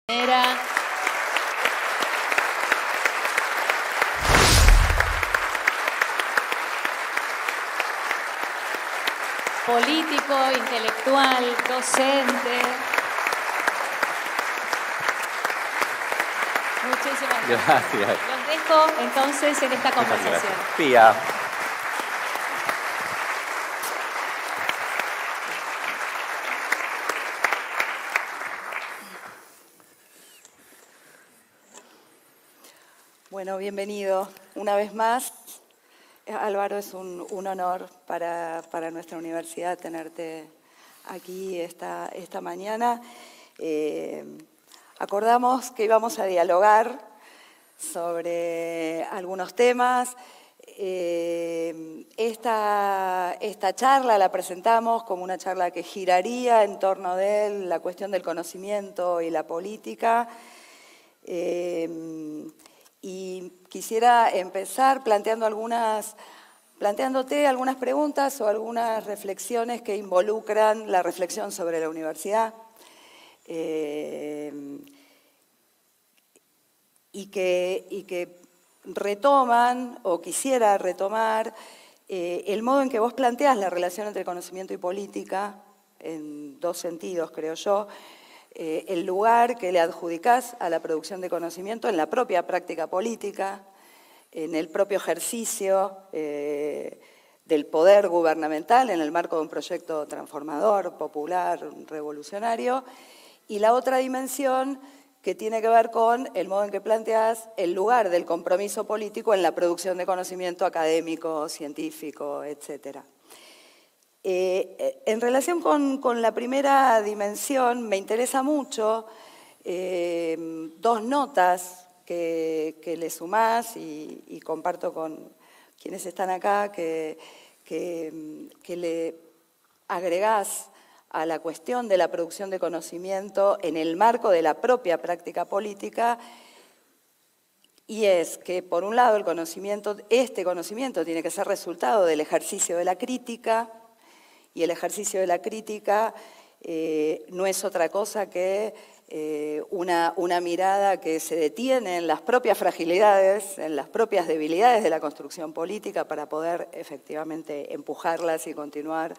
Era político, intelectual, docente. Muchísimas gracias. Los dejo entonces en esta conversación. Pía. Bueno, bienvenido una vez más. Álvaro, es un honor para nuestra universidad tenerte aquí esta mañana. Acordamos que íbamos a dialogar sobre algunos temas. Esta charla la presentamos como una charla que giraría en torno de la cuestión del conocimiento y la política. Y quisiera empezar planteándote algunas preguntas o algunas reflexiones que involucran la reflexión sobre la universidad y que retoman, o quisiera retomar, el modo en que vos planteás la relación entre conocimiento y política, en dos sentidos, creo yo. El lugar que le adjudicás a la producción de conocimiento en la propia práctica política, en el propio ejercicio del poder gubernamental en el marco de un proyecto transformador, popular, revolucionario, y la otra dimensión que tiene que ver con el modo en que planteás el lugar del compromiso político en la producción de conocimiento académico, científico, etcétera. En relación con la primera dimensión, me interesa mucho dos notas que le sumás y comparto con quienes están acá, que le agregás a la cuestión de la producción de conocimiento en el marco de la propia práctica política, y es que, por un lado, este conocimiento tiene que ser resultado del ejercicio de la crítica. Y el ejercicio de la crítica no es otra cosa que una mirada que se detiene en las propias fragilidades, en las propias debilidades de la construcción política para poder efectivamente empujarlas y continuar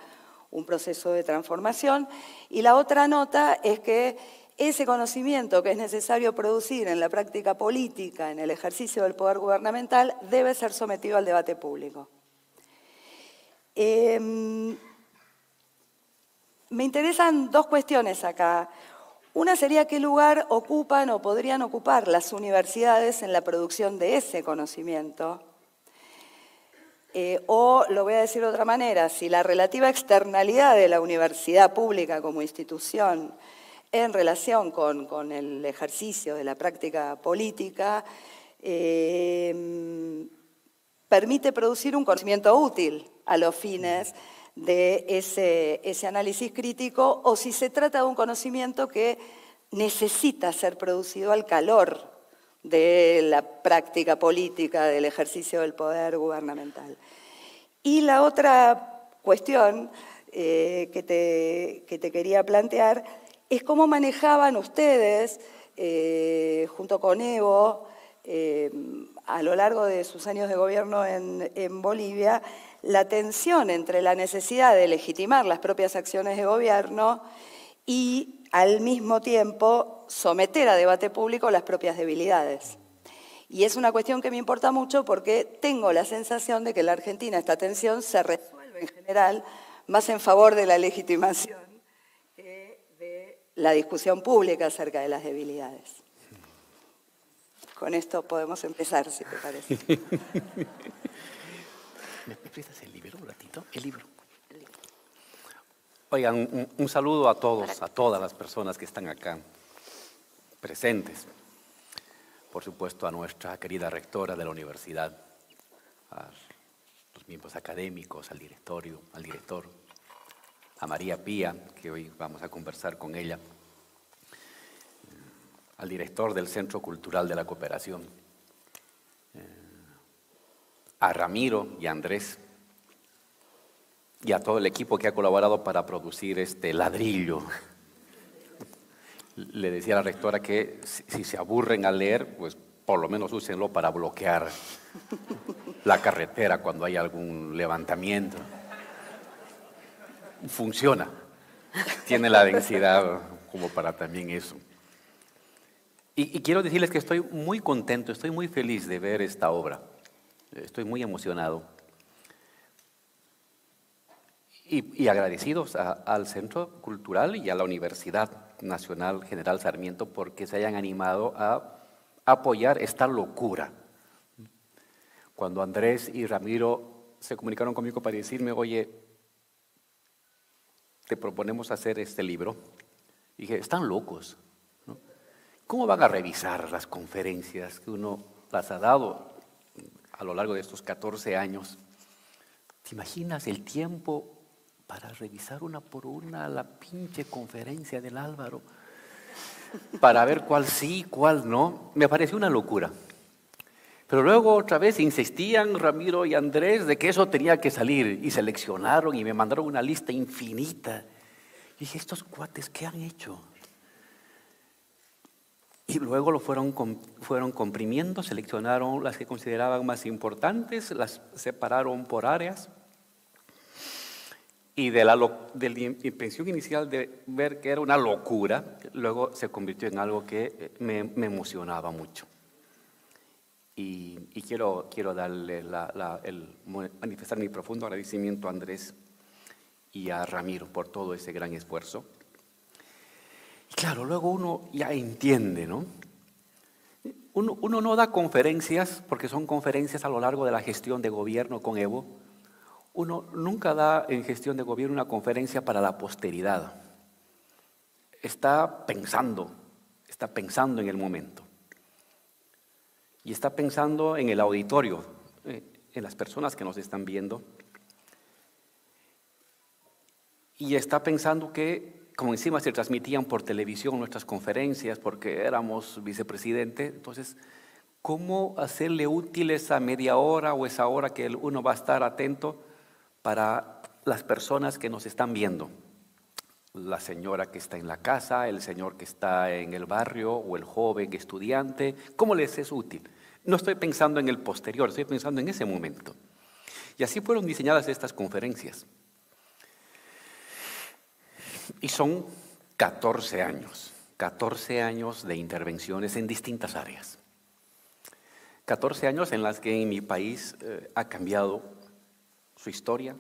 un proceso de transformación. Y la otra nota es que ese conocimiento que es necesario producir en la práctica política, en el ejercicio del poder gubernamental, debe ser sometido al debate público. Me interesan dos cuestiones acá. Una sería qué lugar ocupan o podrían ocupar las universidades en la producción de ese conocimiento. O, lo voy a decir de otra manera, si la relativa externalidad de la universidad pública como institución en relación con el ejercicio de la práctica política permite producir un conocimiento útil a los fines de ese análisis crítico, o si se trata de un conocimiento que necesita ser producido al calor de la práctica política, del ejercicio del poder gubernamental. Y la otra cuestión que te quería plantear es cómo manejaban ustedes, junto con Evo, a lo largo de sus años de gobierno en Bolivia, la tensión entre la necesidad de legitimar las propias acciones de gobierno y, al mismo tiempo, someter a debate público las propias debilidades. Y es una cuestión que me importa mucho porque tengo la sensación de que en la Argentina esta tensión se resuelve en general más en favor de la legitimación que de la discusión pública acerca de las debilidades. Con esto podemos empezar, si te parece. ¿Me prestas el libro un ratito? El libro. Oigan, un saludo a todos, a todas las personas que están acá presentes. Por supuesto, a nuestra querida rectora de la universidad, a los miembros académicos, al directorio, al director, a María Pía, que hoy vamos a conversar con ella, al director del Centro Cultural de la Cooperación, a Ramiro y a Andrés, y a todo el equipo que ha colaborado para producir este ladrillo Le decía a la rectora que si se aburren al leer, pues por lo menos úsenlo para bloquear la carretera cuando hay algún levantamiento. Funciona. Tiene la densidad como para también eso. Y quiero decirles que estoy muy contento, estoy muy feliz de ver esta obra. Estoy muy emocionado. Y agradecidos al Centro Cultural y a la Universidad Nacional General Sarmiento porque se hayan animado a apoyar esta locura. Cuando Andrés y Ramiro se comunicaron conmigo para decirme, oye, te proponemos hacer este libro, dije, están locos, ¿no? ¿Cómo van a revisar las conferencias que uno las ha dado a lo largo de estos 14 años? ¿Te imaginas el tiempo para revisar una por una la pinche conferencia del Álvaro? Para ver cuál sí, cuál no. Me pareció una locura. Pero luego otra vez insistían Ramiro y Andrés de que eso tenía que salir y seleccionaron y me mandaron una lista infinita. Y dije, ¿estos cuates qué han hecho? Y luego lo fueron comprimiendo, seleccionaron las que consideraban más importantes, las separaron por áreas. Y de la impresión inicial de ver que era una locura, luego se convirtió en algo que me emocionaba mucho. Y quiero darle manifestar mi profundo agradecimiento a Andrés y a Ramiro por todo ese gran esfuerzo. Y claro, luego uno ya entiende, ¿no? Uno no da conferencias, porque son conferencias a lo largo de la gestión de gobierno con Evo. Uno nunca da en gestión de gobierno una conferencia para la posteridad. Está pensando en el momento. Y está pensando en el auditorio, en las personas que nos están viendo. Y está pensando que, como encima se transmitían por televisión nuestras conferencias, porque éramos vicepresidente, entonces, ¿cómo hacerle útil esa media hora o esa hora que uno va a estar atento para las personas que nos están viendo? La señora que está en la casa, el señor que está en el barrio o el joven estudiante, ¿cómo les es útil? No estoy pensando en el posterior, estoy pensando en ese momento. Y así fueron diseñadas estas conferencias. Y son 14 años de intervenciones en distintas áreas. 14 años en las que en mi país ha cambiado su historia,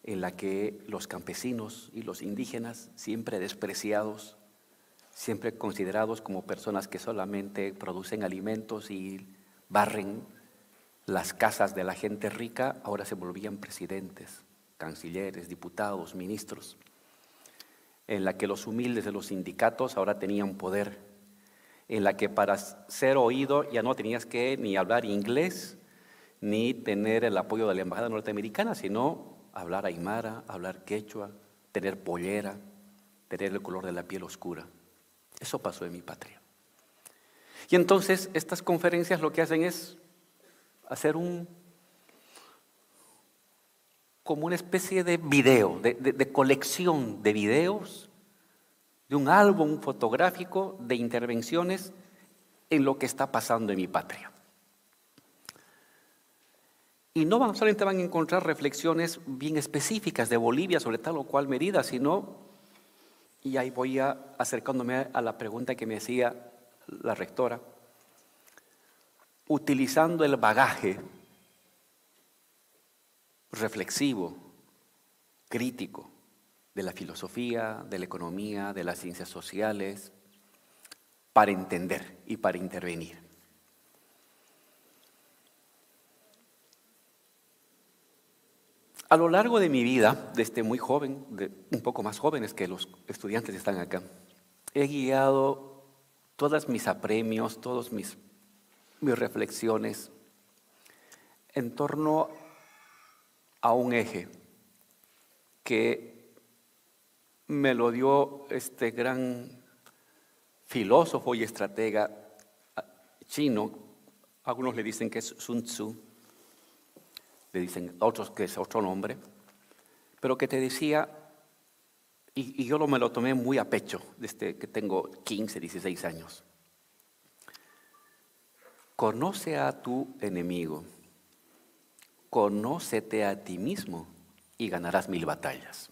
en la que los campesinos y los indígenas, siempre despreciados, siempre considerados como personas que solamente producen alimentos y barren las casas de la gente rica, ahora se volvían presidentes, cancilleres, diputados, ministros, en la que los humildes de los sindicatos ahora tenían poder, en la que para ser oído ya no tenías que ni hablar inglés, ni tener el apoyo de la embajada norteamericana, sino hablar aymara, hablar quechua, tener pollera, tener el color de la piel oscura. Eso pasó en mi patria. Y entonces estas conferencias lo que hacen es hacer como una especie de video, de colección de videos, de un álbum fotográfico de intervenciones en lo que está pasando en mi patria. Y no solamente van a encontrar reflexiones bien específicas de Bolivia sobre tal o cual medida, sino, y ahí voy acercándome a la pregunta que me hacía la rectora, utilizando el bagaje reflexivo, crítico, de la filosofía, de la economía, de las ciencias sociales, para entender y para intervenir. A lo largo de mi vida, desde muy joven, un poco más jóvenes que los estudiantes que están acá, he guiado todos mis apremios, todas mis reflexiones en torno a un eje que me lo dio este gran filósofo y estratega chino. Algunos le dicen que es Sun Tzu, le dicen otros que es otro nombre, pero que te decía, Y yo me lo tomé muy a pecho desde que tengo 15, 16 años. Conoce a tu enemigo, conócete a ti mismo y ganarás 1000 batallas.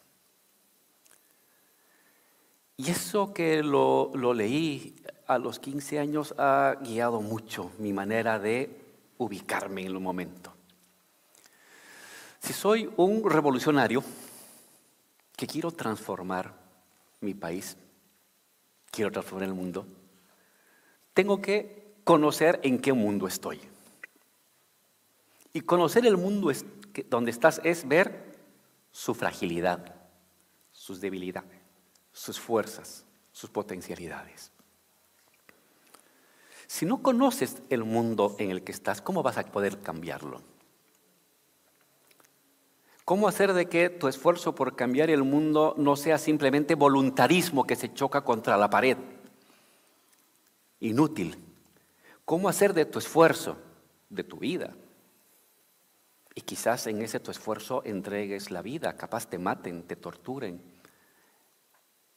Y eso que lo leí a los 15 años ha guiado mucho mi manera de ubicarme en el momento. Si soy un revolucionario que quiero transformar mi país, quiero transformar el mundo, tengo que conocer en qué mundo estoy. Y conocer el mundo donde estás es ver su fragilidad, sus debilidades, sus fuerzas, sus potencialidades. Si no conoces el mundo en el que estás, ¿cómo vas a poder cambiarlo? ¿Cómo hacer de que tu esfuerzo por cambiar el mundo no sea simplemente voluntarismo que se choca contra la pared? Inútil. ¿Cómo hacer de tu esfuerzo, de tu vida? Y quizás en ese tu esfuerzo entregues la vida, capaz te maten, te torturen,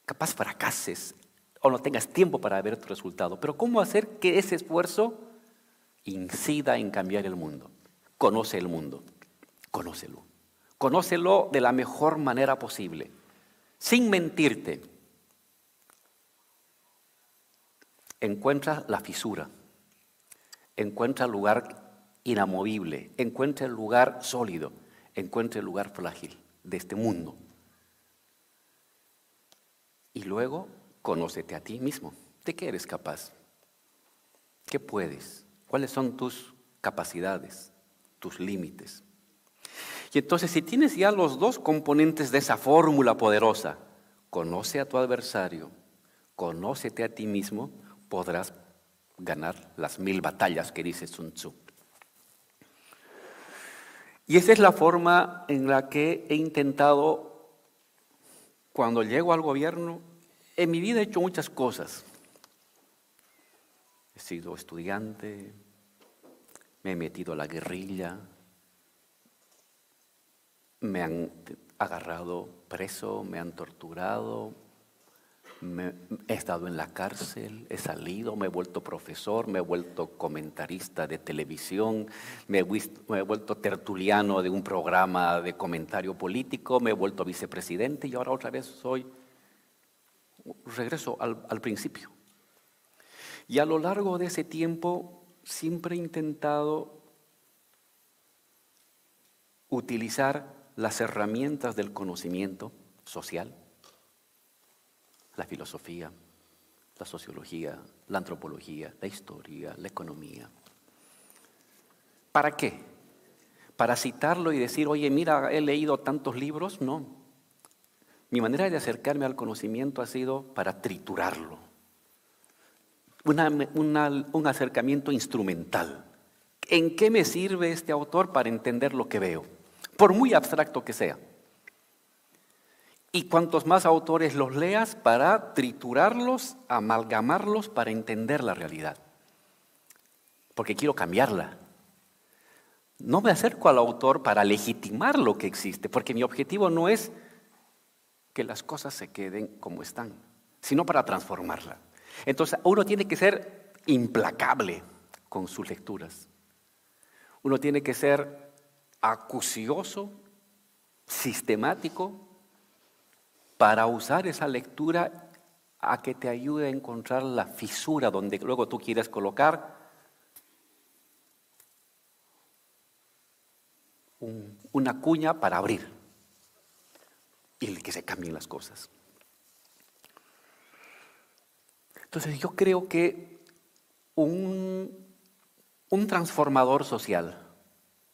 capaz fracases o no tengas tiempo para ver tu resultado. Pero ¿cómo hacer que ese esfuerzo incida en cambiar el mundo? Conoce el mundo, conócelo. Conócelo de la mejor manera posible, sin mentirte. Encuentra la fisura, encuentra el lugar inamovible, encuentra el lugar sólido, encuentra el lugar frágil de este mundo. Y luego, conócete a ti mismo. ¿De qué eres capaz? ¿Qué puedes? ¿Cuáles son tus capacidades, tus límites? Y entonces, si tienes ya los dos componentes de esa fórmula poderosa, conoce a tu adversario, conócete a ti mismo, podrás ganar las 1000 batallas que dice Sun Tzu. Y esa es la forma en la que he intentado, cuando llego al gobierno, en mi vida he hecho muchas cosas. He sido estudiante, me he metido a la guerrilla, me han agarrado preso, me han torturado, he estado en la cárcel, he salido, me he vuelto profesor, me he vuelto comentarista de televisión, me he vuelto tertuliano de un programa de comentario político, me he vuelto vicepresidente y ahora otra vez regreso al principio. Y a lo largo de ese tiempo siempre he intentado utilizar las herramientas del conocimiento social, la filosofía, la sociología, la antropología, la historia, la economía. ¿Para qué? ¿Para citarlo y decir, oye, mira, he leído tantos libros? No. Mi manera de acercarme al conocimiento ha sido para triturarlo. Un acercamiento instrumental. ¿En qué me sirve este autor para entender lo que veo? Por muy abstracto que sea. Y cuantos más autores los leas, para triturarlos, amalgamarlos, para entender la realidad. Porque quiero cambiarla. No me acerco al autor para legitimar lo que existe, porque mi objetivo no es que las cosas se queden como están, sino para transformarla. Entonces, uno tiene que ser implacable con sus lecturas. Uno tiene que ser acucioso, sistemático, para usar esa lectura a que te ayude a encontrar la fisura donde luego tú quieres colocar una cuña para abrir y que se cambien las cosas. Entonces yo creo que un transformador social,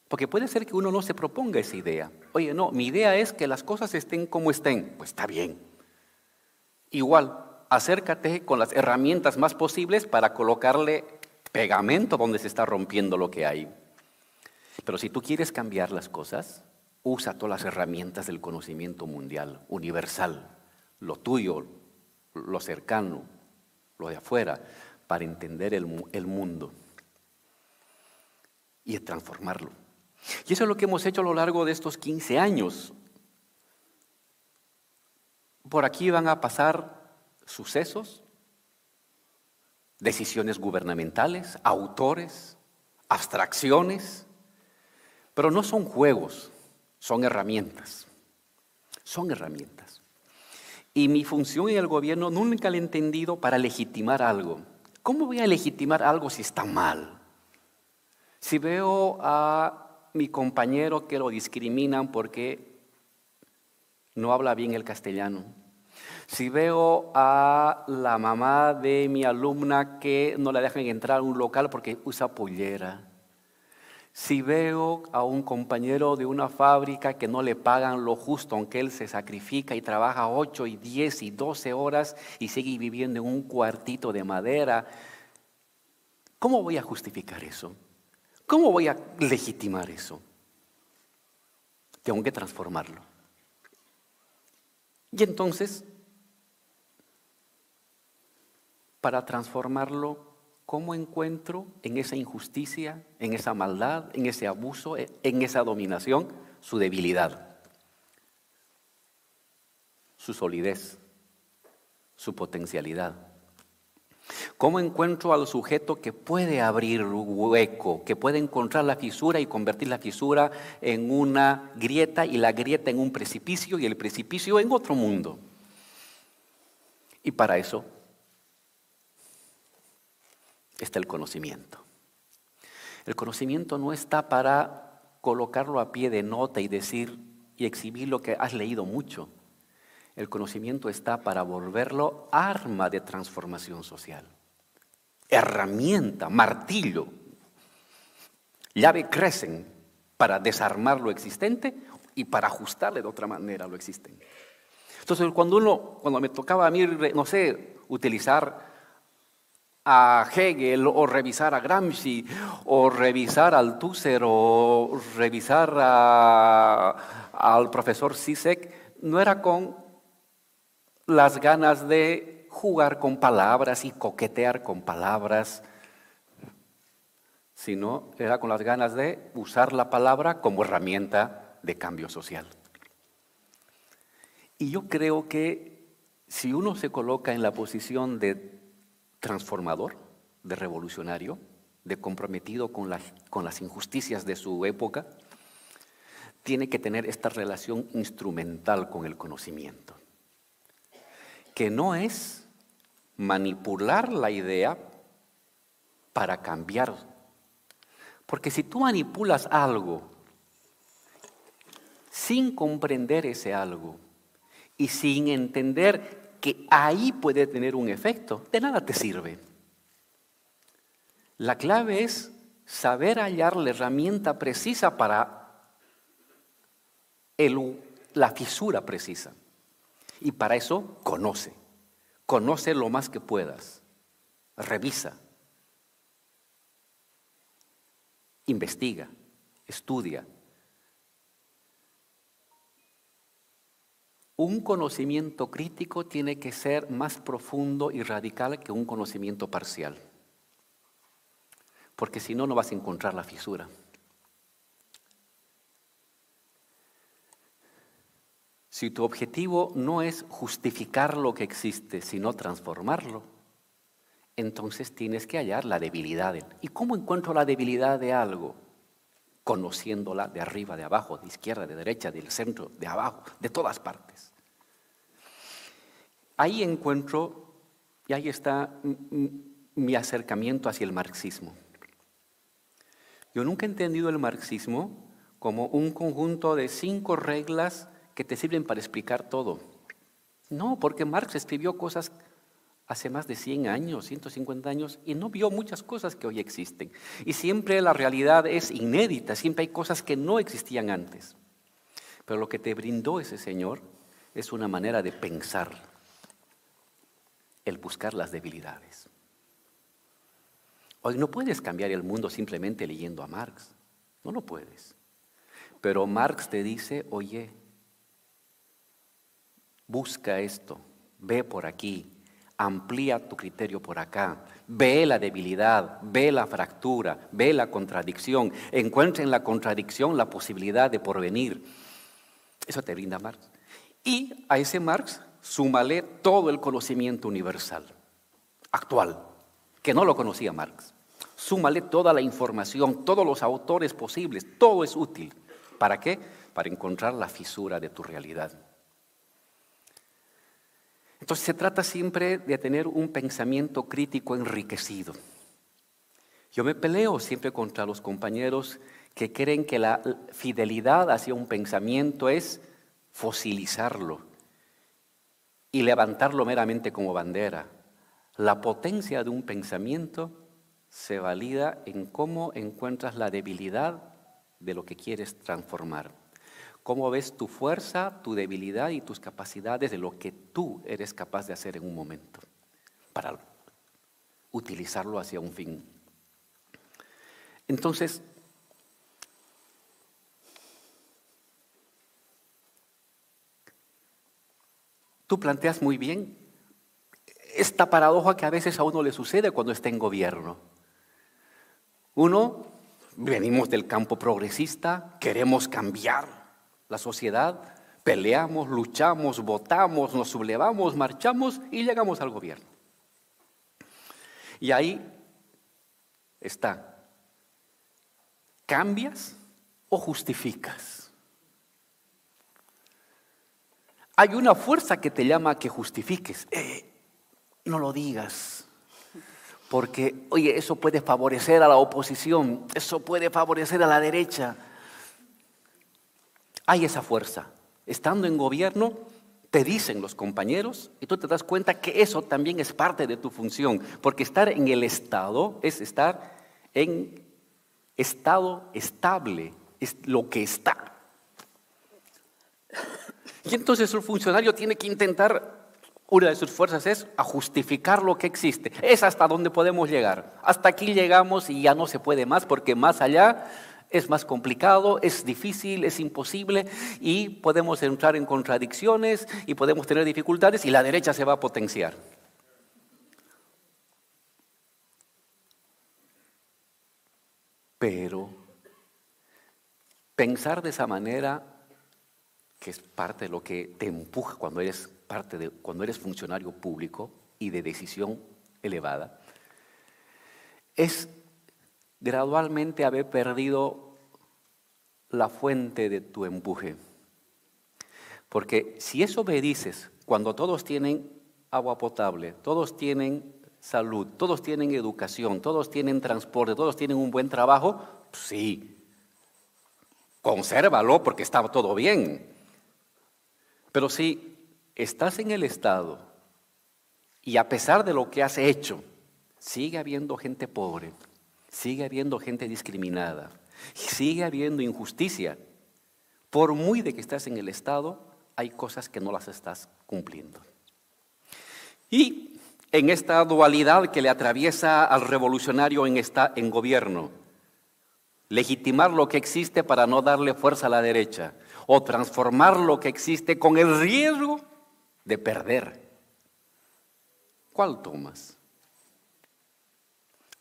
porque puede ser que uno no se proponga esa idea. Oye, no, mi idea es que las cosas estén como estén. Pues está bien. Igual, acércate con las herramientas más posibles para colocarle pegamento donde se está rompiendo lo que hay. Pero si tú quieres cambiar las cosas, usa todas las herramientas del conocimiento mundial, universal, lo tuyo, lo cercano, lo de afuera, para entender el mundo y transformarlo. Y eso es lo que hemos hecho a lo largo de estos 15 años. por aquí van a pasar sucesos, decisiones gubernamentales, autores, abstracciones, pero no son juegos, son herramientas. Son herramientas. Y mi función en el gobierno nunca la he entendido para legitimar algo. ¿Cómo voy a legitimar algo si está mal? Si veo a mi compañero que lo discriminan porque no habla bien el castellano. Si veo a la mamá de mi alumna que no la dejan entrar a un local porque usa pollera. Si veo a un compañero de una fábrica que no le pagan lo justo, aunque él se sacrifica y trabaja 8 y 10 y 12 horas y sigue viviendo en un cuartito de madera, ¿cómo voy a justificar eso? ¿Cómo voy a legitimar eso? Tengo que transformarlo. Y entonces, para transformarlo, ¿cómo encuentro en esa injusticia, en esa maldad, en ese abuso, en esa dominación, su debilidad, su solidez, su potencialidad? ¿Cómo encuentro al sujeto que puede abrir un hueco, que puede encontrar la fisura y convertir la fisura en una grieta y la grieta en un precipicio y el precipicio en otro mundo? Y para eso está el conocimiento. El conocimiento no está para colocarlo a pie de nota y decir y exhibir lo que has leído mucho. El conocimiento está para volverlo arma de transformación social. Herramienta, martillo, llave crecen para desarmar lo existente y para ajustarle de otra manera a lo existente. Entonces, cuando me tocaba a mí, no sé, utilizar a Hegel o revisar a Gramsci o revisar a Althusser o revisar al profesor Zizek, no era con las ganas de jugar con palabras y coquetear con palabras, sino era con las ganas de usar la palabra como herramienta de cambio social. Y yo creo que si uno se coloca en la posición de transformador, de revolucionario, de comprometido con las injusticias de su época, tiene que tener esta relación instrumental con el conocimiento, que no es manipular la idea para cambiar. Porque si tú manipulas algo sin comprender ese algo y sin entender que ahí puede tener un efecto, de nada te sirve. La clave es saber hallar la herramienta precisa para la fisura precisa. Y para eso conoce lo más que puedas, revisa, investiga, estudia. Un conocimiento crítico tiene que ser más profundo y radical que un conocimiento parcial, porque si no, no vas a encontrar la fisura. Si tu objetivo no es justificar lo que existe, sino transformarlo, entonces tienes que hallar la debilidad. ¿Y cómo encuentro la debilidad de algo? Conociéndola de arriba, de abajo, de izquierda, de derecha, del centro, de abajo, de todas partes. Ahí encuentro, y ahí está mi acercamiento hacia el marxismo. Yo nunca he entendido el marxismo como un conjunto de 5 reglas que te sirven para explicar todo. No, porque Marx escribió cosas hace más de 100 años, 150 años, y no vio muchas cosas que hoy existen. Y siempre la realidad es inédita, siempre hay cosas que no existían antes. Pero lo que te brindó ese señor es una manera de pensar, el buscar las debilidades. Hoy no puedes cambiar el mundo simplemente leyendo a Marx, no lo puedes. Pero Marx te dice, oye, busca esto, ve por aquí, amplía tu criterio por acá, ve la debilidad, ve la fractura, ve la contradicción, encuentra en la contradicción la posibilidad de porvenir. Eso te brinda Marx. Y a ese Marx súmale todo el conocimiento universal, actual, que no lo conocía Marx. Súmale toda la información, todos los autores posibles, todo es útil. ¿Para qué? Para encontrar la fisura de tu realidad. Entonces se trata siempre de tener un pensamiento crítico enriquecido. Yo me peleo siempre contra los compañeros que creen que la fidelidad hacia un pensamiento es fosilizarlo y levantarlo meramente como bandera. La potencia de un pensamiento se valida en cómo encuentras la debilidad de lo que quieres transformar. Cómo ves tu fuerza, tu debilidad y tus capacidades de lo que tú eres capaz de hacer en un momento para utilizarlo hacia un fin. Entonces, tú planteas muy bien esta paradoja que a veces a uno le sucede cuando está en gobierno. Uno, venimos del campo progresista, queremos cambiar la sociedad, peleamos, luchamos, votamos, nos sublevamos, marchamos y llegamos al gobierno. Y ahí está, ¿cambias o justificas? Hay una fuerza que te llama a que justifiques. No lo digas, porque, oye, eso puede favorecer a la oposición, eso puede favorecer a la derecha. Hay esa fuerza. Estando en gobierno, te dicen los compañeros y tú te das cuenta que eso también es parte de tu función, porque estar en el Estado es estar en estado estable, es lo que está. Y entonces el funcionario tiene que intentar, una de sus fuerzas es a justificar lo que existe. Es hasta donde podemos llegar. Hasta aquí llegamos y ya no se puede más, porque más allá es más complicado, es difícil, es imposible y podemos entrar en contradicciones y podemos tener dificultades y la derecha se va a potenciar. Pero pensar de esa manera, que es parte de lo que te empuja cuando eres funcionario público y de decisión elevada, es gradualmente haber perdido la fuente de tu empuje. Porque si eso me dices, cuando todos tienen agua potable, todos tienen salud, todos tienen educación, todos tienen transporte, todos tienen un buen trabajo, pues sí, consérvalo porque está todo bien. Pero si estás en el Estado y a pesar de lo que has hecho, sigue habiendo gente pobre, sigue habiendo gente discriminada, sigue habiendo injusticia, por muy de que estás en el Estado, hay cosas que no las estás cumpliendo. Y en esta dualidad que le atraviesa al revolucionario en gobierno, legitimar lo que existe para no darle fuerza a la derecha, o transformar lo que existe con el riesgo de perder. ¿Cuál tomas?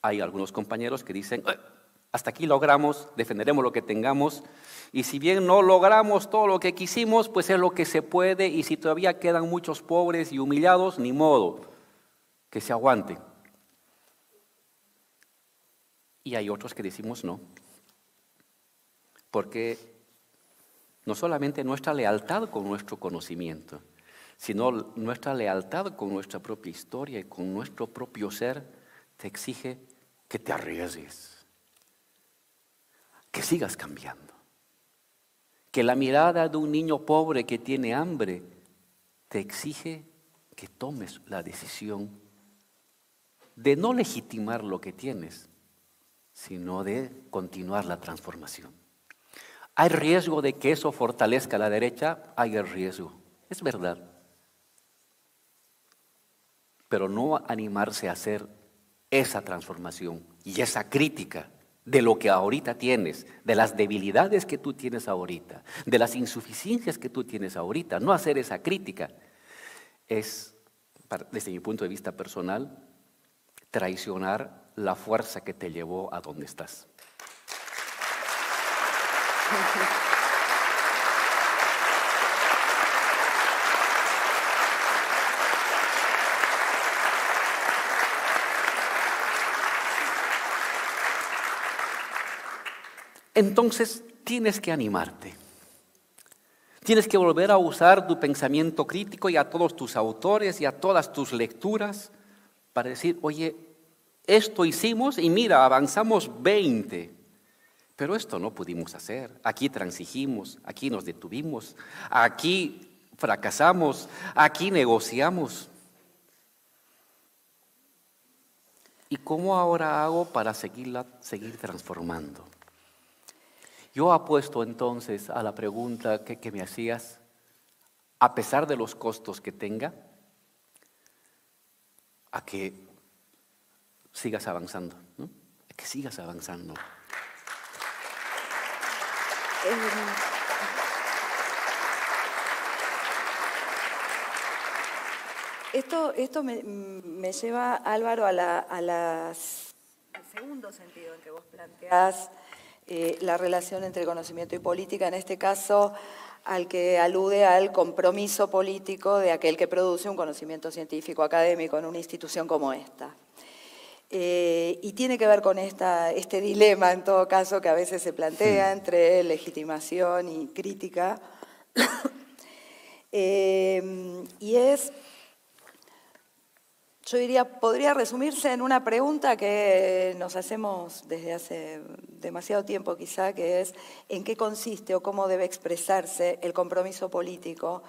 Hay algunos compañeros que dicen, hasta aquí logramos, defenderemos lo que tengamos, y si bien no logramos todo lo que quisimos, pues es lo que se puede, y si todavía quedan muchos pobres y humillados, ni modo, que se aguante. Y hay otros que decimos no, porque no solamente nuestra lealtad con nuestro conocimiento, sino nuestra lealtad con nuestra propia historia y con nuestro propio ser te exige que te arriesgues, que sigas cambiando, que la mirada de un niño pobre que tiene hambre te exige que tomes la decisión de no legitimar lo que tienes, sino de continuar la transformación. ¿Hay riesgo de que eso fortalezca a la derecha? Hay el riesgo, es verdad. Pero no animarse a hacer esa transformación y esa crítica de lo que ahorita tienes, de las debilidades que tú tienes ahorita, de las insuficiencias que tú tienes ahorita. No hacer esa crítica es, desde mi punto de vista personal, traicionar la fuerza que te llevó a donde estás. entonces tienes que animarte. Tienes que volver a usar tu pensamiento crítico y a todos tus autores y a todas tus lecturas para decir, oye, esto hicimos y mira, avanzamos 20. Pero esto no pudimos hacer. Aquí transigimos, aquí nos detuvimos, aquí fracasamos, aquí negociamos. ¿Y cómo ahora hago para seguir transformando? Yo apuesto entonces a la pregunta que me hacías, a pesar de los costos que tenga, a que sigas avanzando, ¿no? A que sigas avanzando. Esto me lleva, Álvaro, al segundo sentido en que vos planteás la relación entre conocimiento y política, en este caso al que alude al compromiso político de aquel que produce un conocimiento científico académico en una institución como esta. Y tiene que ver con este dilema, en todo caso, que a veces se plantea entre legitimación y crítica. Y es, yo diría, podría resumirse en una pregunta que nos hacemos desde hace demasiado tiempo quizá, que es ¿en qué consiste o cómo debe expresarse el compromiso político,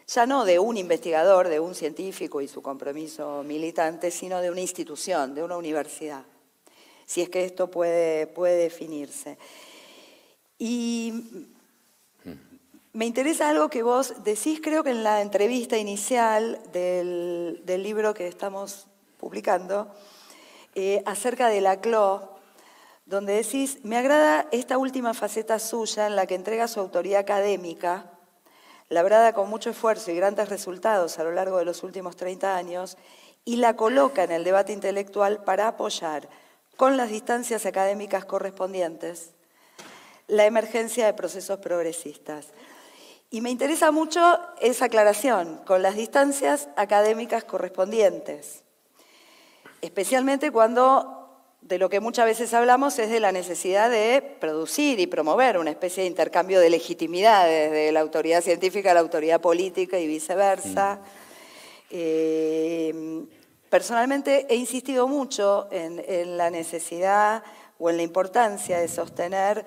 ya no de un investigador, de un científico y su compromiso militante, sino de una institución, de una universidad? Si es que esto puede definirse. Y me interesa algo que vos decís, creo que en la entrevista inicial del libro que estamos publicando, acerca de Laclau, donde decís, me agrada esta última faceta suya en la que entrega su autoría académica, labrada con mucho esfuerzo y grandes resultados a lo largo de los últimos 30 años, y la coloca en el debate intelectual para apoyar, con las distancias académicas correspondientes, la emergencia de procesos progresistas. Y me interesa mucho esa aclaración, con las distancias académicas correspondientes, especialmente cuando de lo que muchas veces hablamos es de la necesidad de producir y promover una especie de intercambio de legitimidades de la autoridad científica a la autoridad política y viceversa. Personalmente he insistido mucho en la necesidad o en la importancia de sostener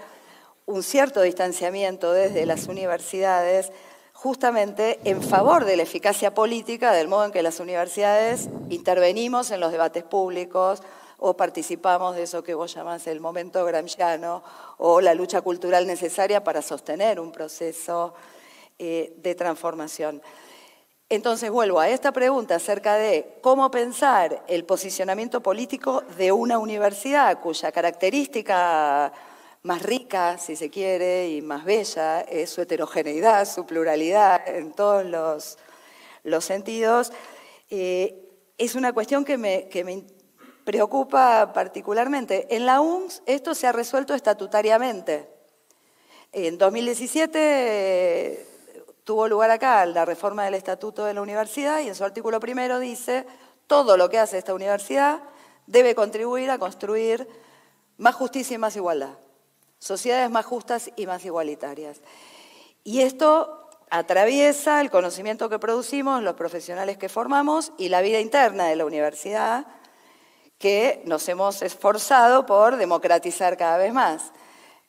un cierto distanciamiento desde las universidades, justamente en favor de la eficacia política, del modo en que las universidades intervenimos en los debates públicos o participamos de eso que vos llamás el momento gramsciano o la lucha cultural necesaria para sostener un proceso de transformación. Entonces vuelvo a esta pregunta acerca de cómo pensar el posicionamiento político de una universidad cuya característica más rica, si se quiere, y más bella es su heterogeneidad, su pluralidad en todos los sentidos. Es una cuestión que me preocupa particularmente. En la UNS esto se ha resuelto estatutariamente. En 2017 tuvo lugar acá la reforma del Estatuto de la Universidad y en su artículo primero dice todo lo que hace esta universidad debe contribuir a construir más justicia y más igualdad. Sociedades más justas y más igualitarias. Y esto atraviesa el conocimiento que producimos, los profesionales que formamos y la vida interna de la universidad, que nos hemos esforzado por democratizar cada vez más.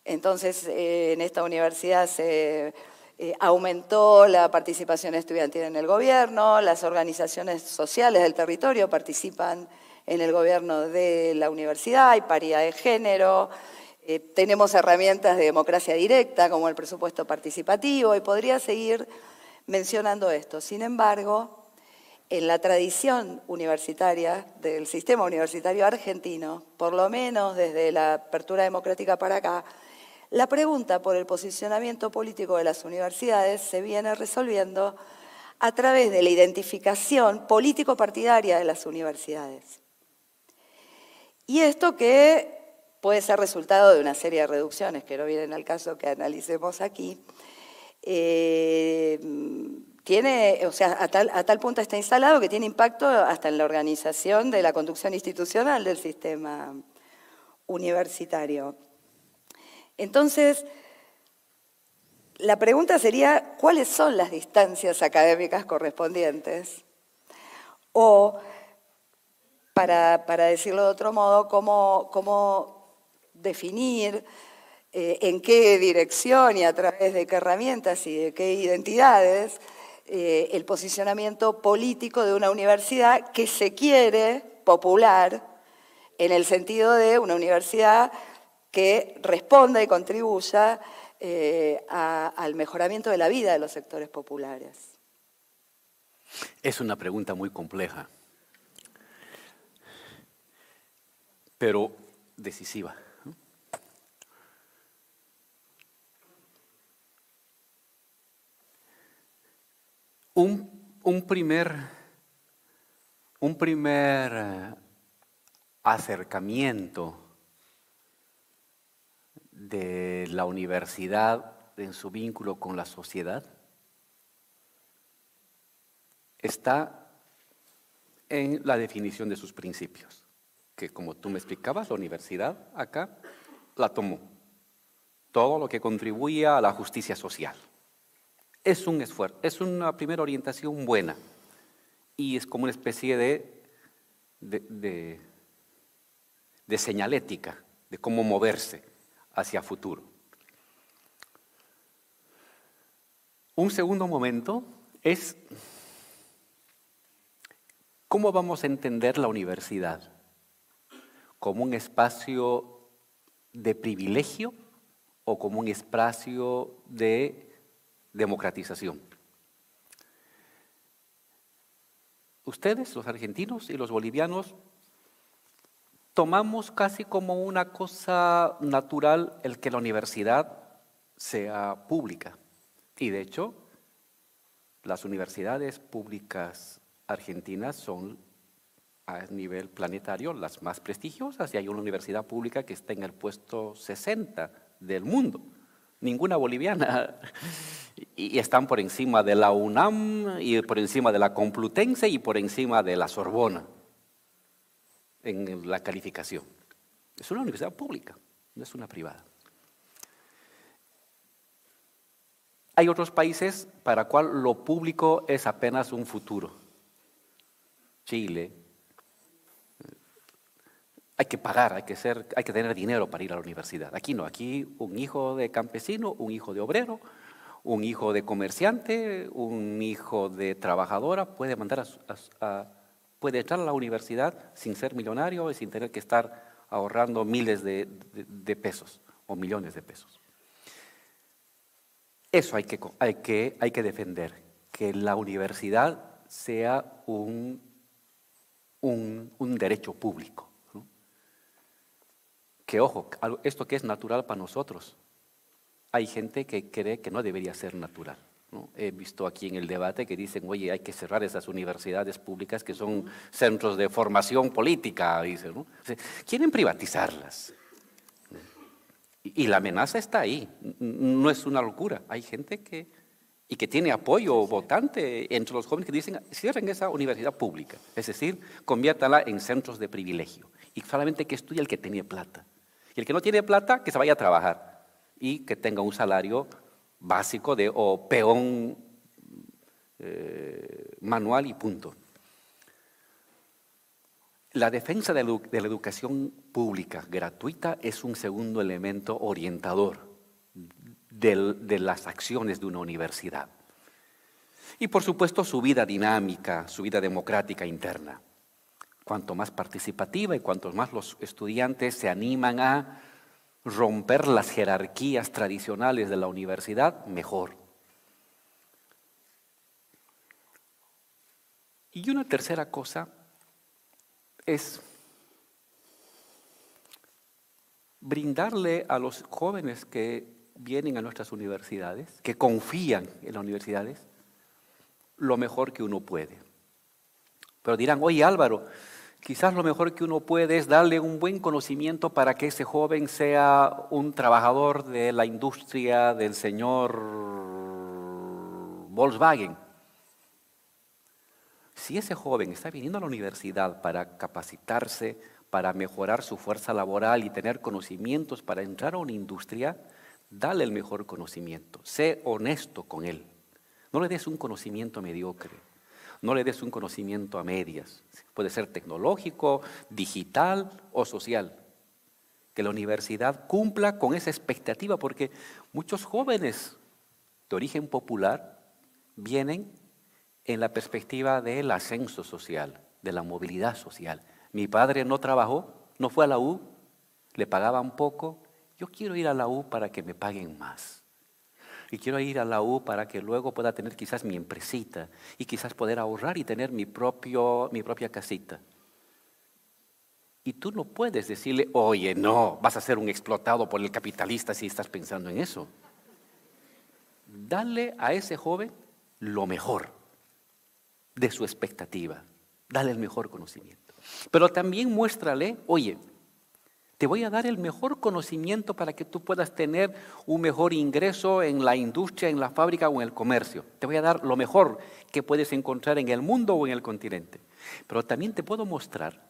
Entonces, en esta universidad se aumentó la participación estudiantil en el gobierno, las organizaciones sociales del territorio participan en el gobierno de la universidad, hay paridad de género, tenemos herramientas de democracia directa como el presupuesto participativo y podría seguir mencionando esto. Sin embargo, en la tradición universitaria del sistema universitario argentino, por lo menos desde la apertura democrática para acá, la pregunta por el posicionamiento político de las universidades se viene resolviendo a través de la identificación político-partidaria de las universidades. Y esto que puede ser resultado de una serie de reducciones que no vienen al caso que analicemos aquí, tiene, o sea, a tal punto está instalado que tiene impacto hasta en la organización de la conducción institucional del sistema universitario. Entonces, la pregunta sería, ¿cuáles son las distancias académicas correspondientes? O, para decirlo de otro modo, cómo definir en qué dirección y a través de qué herramientas y de qué identidades el posicionamiento político de una universidad que se quiere popular en el sentido de una universidad que responda y contribuya al mejoramiento de la vida de los sectores populares. Es una pregunta muy compleja, pero decisiva. Un primer acercamiento de la universidad en su vínculo con la sociedad está en la definición de sus principios, que como tú me explicabas, la universidad acá la tomó. Todo lo que contribuía a la justicia social. Es un esfuerzo, es una primera orientación buena y es como una especie de señalética de cómo moverse hacia futuro. Un segundo momento es cómo vamos a entender la universidad como un espacio de privilegio o como un espacio de democratización. Ustedes, los argentinos y los bolivianos, tomamos casi como una cosa natural el que la universidad sea pública. Y de hecho, las universidades públicas argentinas son a nivel planetario las más prestigiosas y hay una universidad pública que está en el puesto 60 del mundo. Ninguna boliviana. Y están por encima de la UNAM y por encima de la Complutense y por encima de la Sorbona en la calificación. Es una universidad pública, no es una privada. Hay otros países para los cuales lo público es apenas un futuro. Chile. Hay que pagar, hay que tener dinero para ir a la universidad. Aquí no, aquí un hijo de campesino, un hijo de obrero, un hijo de comerciante, un hijo de trabajadora puede puede entrar a la universidad sin ser millonario y sin tener que estar ahorrando miles de pesos o millones de pesos. Eso hay que defender, que la universidad sea un derecho público. ¿No? Que ojo, esto que es natural para nosotros, hay gente que cree que no debería ser natural. ¿No? He visto aquí en el debate que dicen, oye, hay que cerrar esas universidades públicas que son centros de formación política, dicen, ¿no? O sea, quieren privatizarlas. Y la amenaza está ahí, no es una locura. Hay gente que tiene apoyo votante entre los jóvenes que dicen, cierren esa universidad pública, es decir, conviértala en centros de privilegio. Y solamente que estudie el que tiene plata. Y el que no tiene plata, que se vaya a trabajar y que tenga un salario básico o peón manual y punto. La defensa de la educación pública gratuita es un segundo elemento orientador de las acciones de una universidad. Y por supuesto su vida dinámica, su vida democrática interna. Cuanto más participativa y cuanto más los estudiantes se animan a romper las jerarquías tradicionales de la universidad, mejor. Y una tercera cosa es brindarle a los jóvenes que vienen a nuestras universidades, que confían en las universidades, lo mejor que uno puede. Pero dirán, oye Álvaro, quizás lo mejor que uno puede es darle un buen conocimiento para que ese joven sea un trabajador de la industria del señor Volkswagen. Si ese joven está viniendo a la universidad para capacitarse, para mejorar su fuerza laboral y tener conocimientos para entrar a una industria, dale el mejor conocimiento. Sé honesto con él. No le des un conocimiento mediocre. No le des un conocimiento a medias. Puede ser tecnológico, digital o social. Que la universidad cumpla con esa expectativa, porque muchos jóvenes de origen popular vienen en la perspectiva del ascenso social, de la movilidad social. Mi padre no trabajó, no fue a la U, le pagaban poco. Yo quiero ir a la U para que me paguen más. Y quiero ir a la U para que luego pueda tener quizás mi empresita y quizás poder ahorrar y tener mi propia casita. Y tú no puedes decirle, oye, no, vas a ser un explotado por el capitalista si estás pensando en eso. Dale a ese joven lo mejor de su expectativa. Dale el mejor conocimiento. Pero también muéstrale, oye, te voy a dar el mejor conocimiento para que tú puedas tener un mejor ingreso en la industria, en la fábrica o en el comercio. Te voy a dar lo mejor que puedes encontrar en el mundo o en el continente. Pero también te puedo mostrar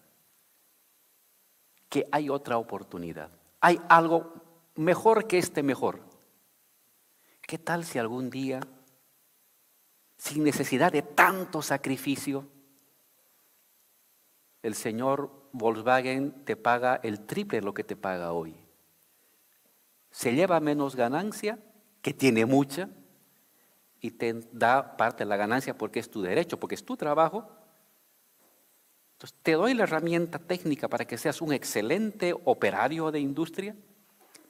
que hay otra oportunidad. Hay algo mejor que este mejor. ¿Qué tal si algún día, sin necesidad de tanto sacrificio, el señor Volkswagen te paga el triple de lo que te paga hoy? Se lleva menos ganancia, que tiene mucha, y te da parte de la ganancia porque es tu derecho, porque es tu trabajo. Entonces, te doy la herramienta técnica para que seas un excelente operario de industria,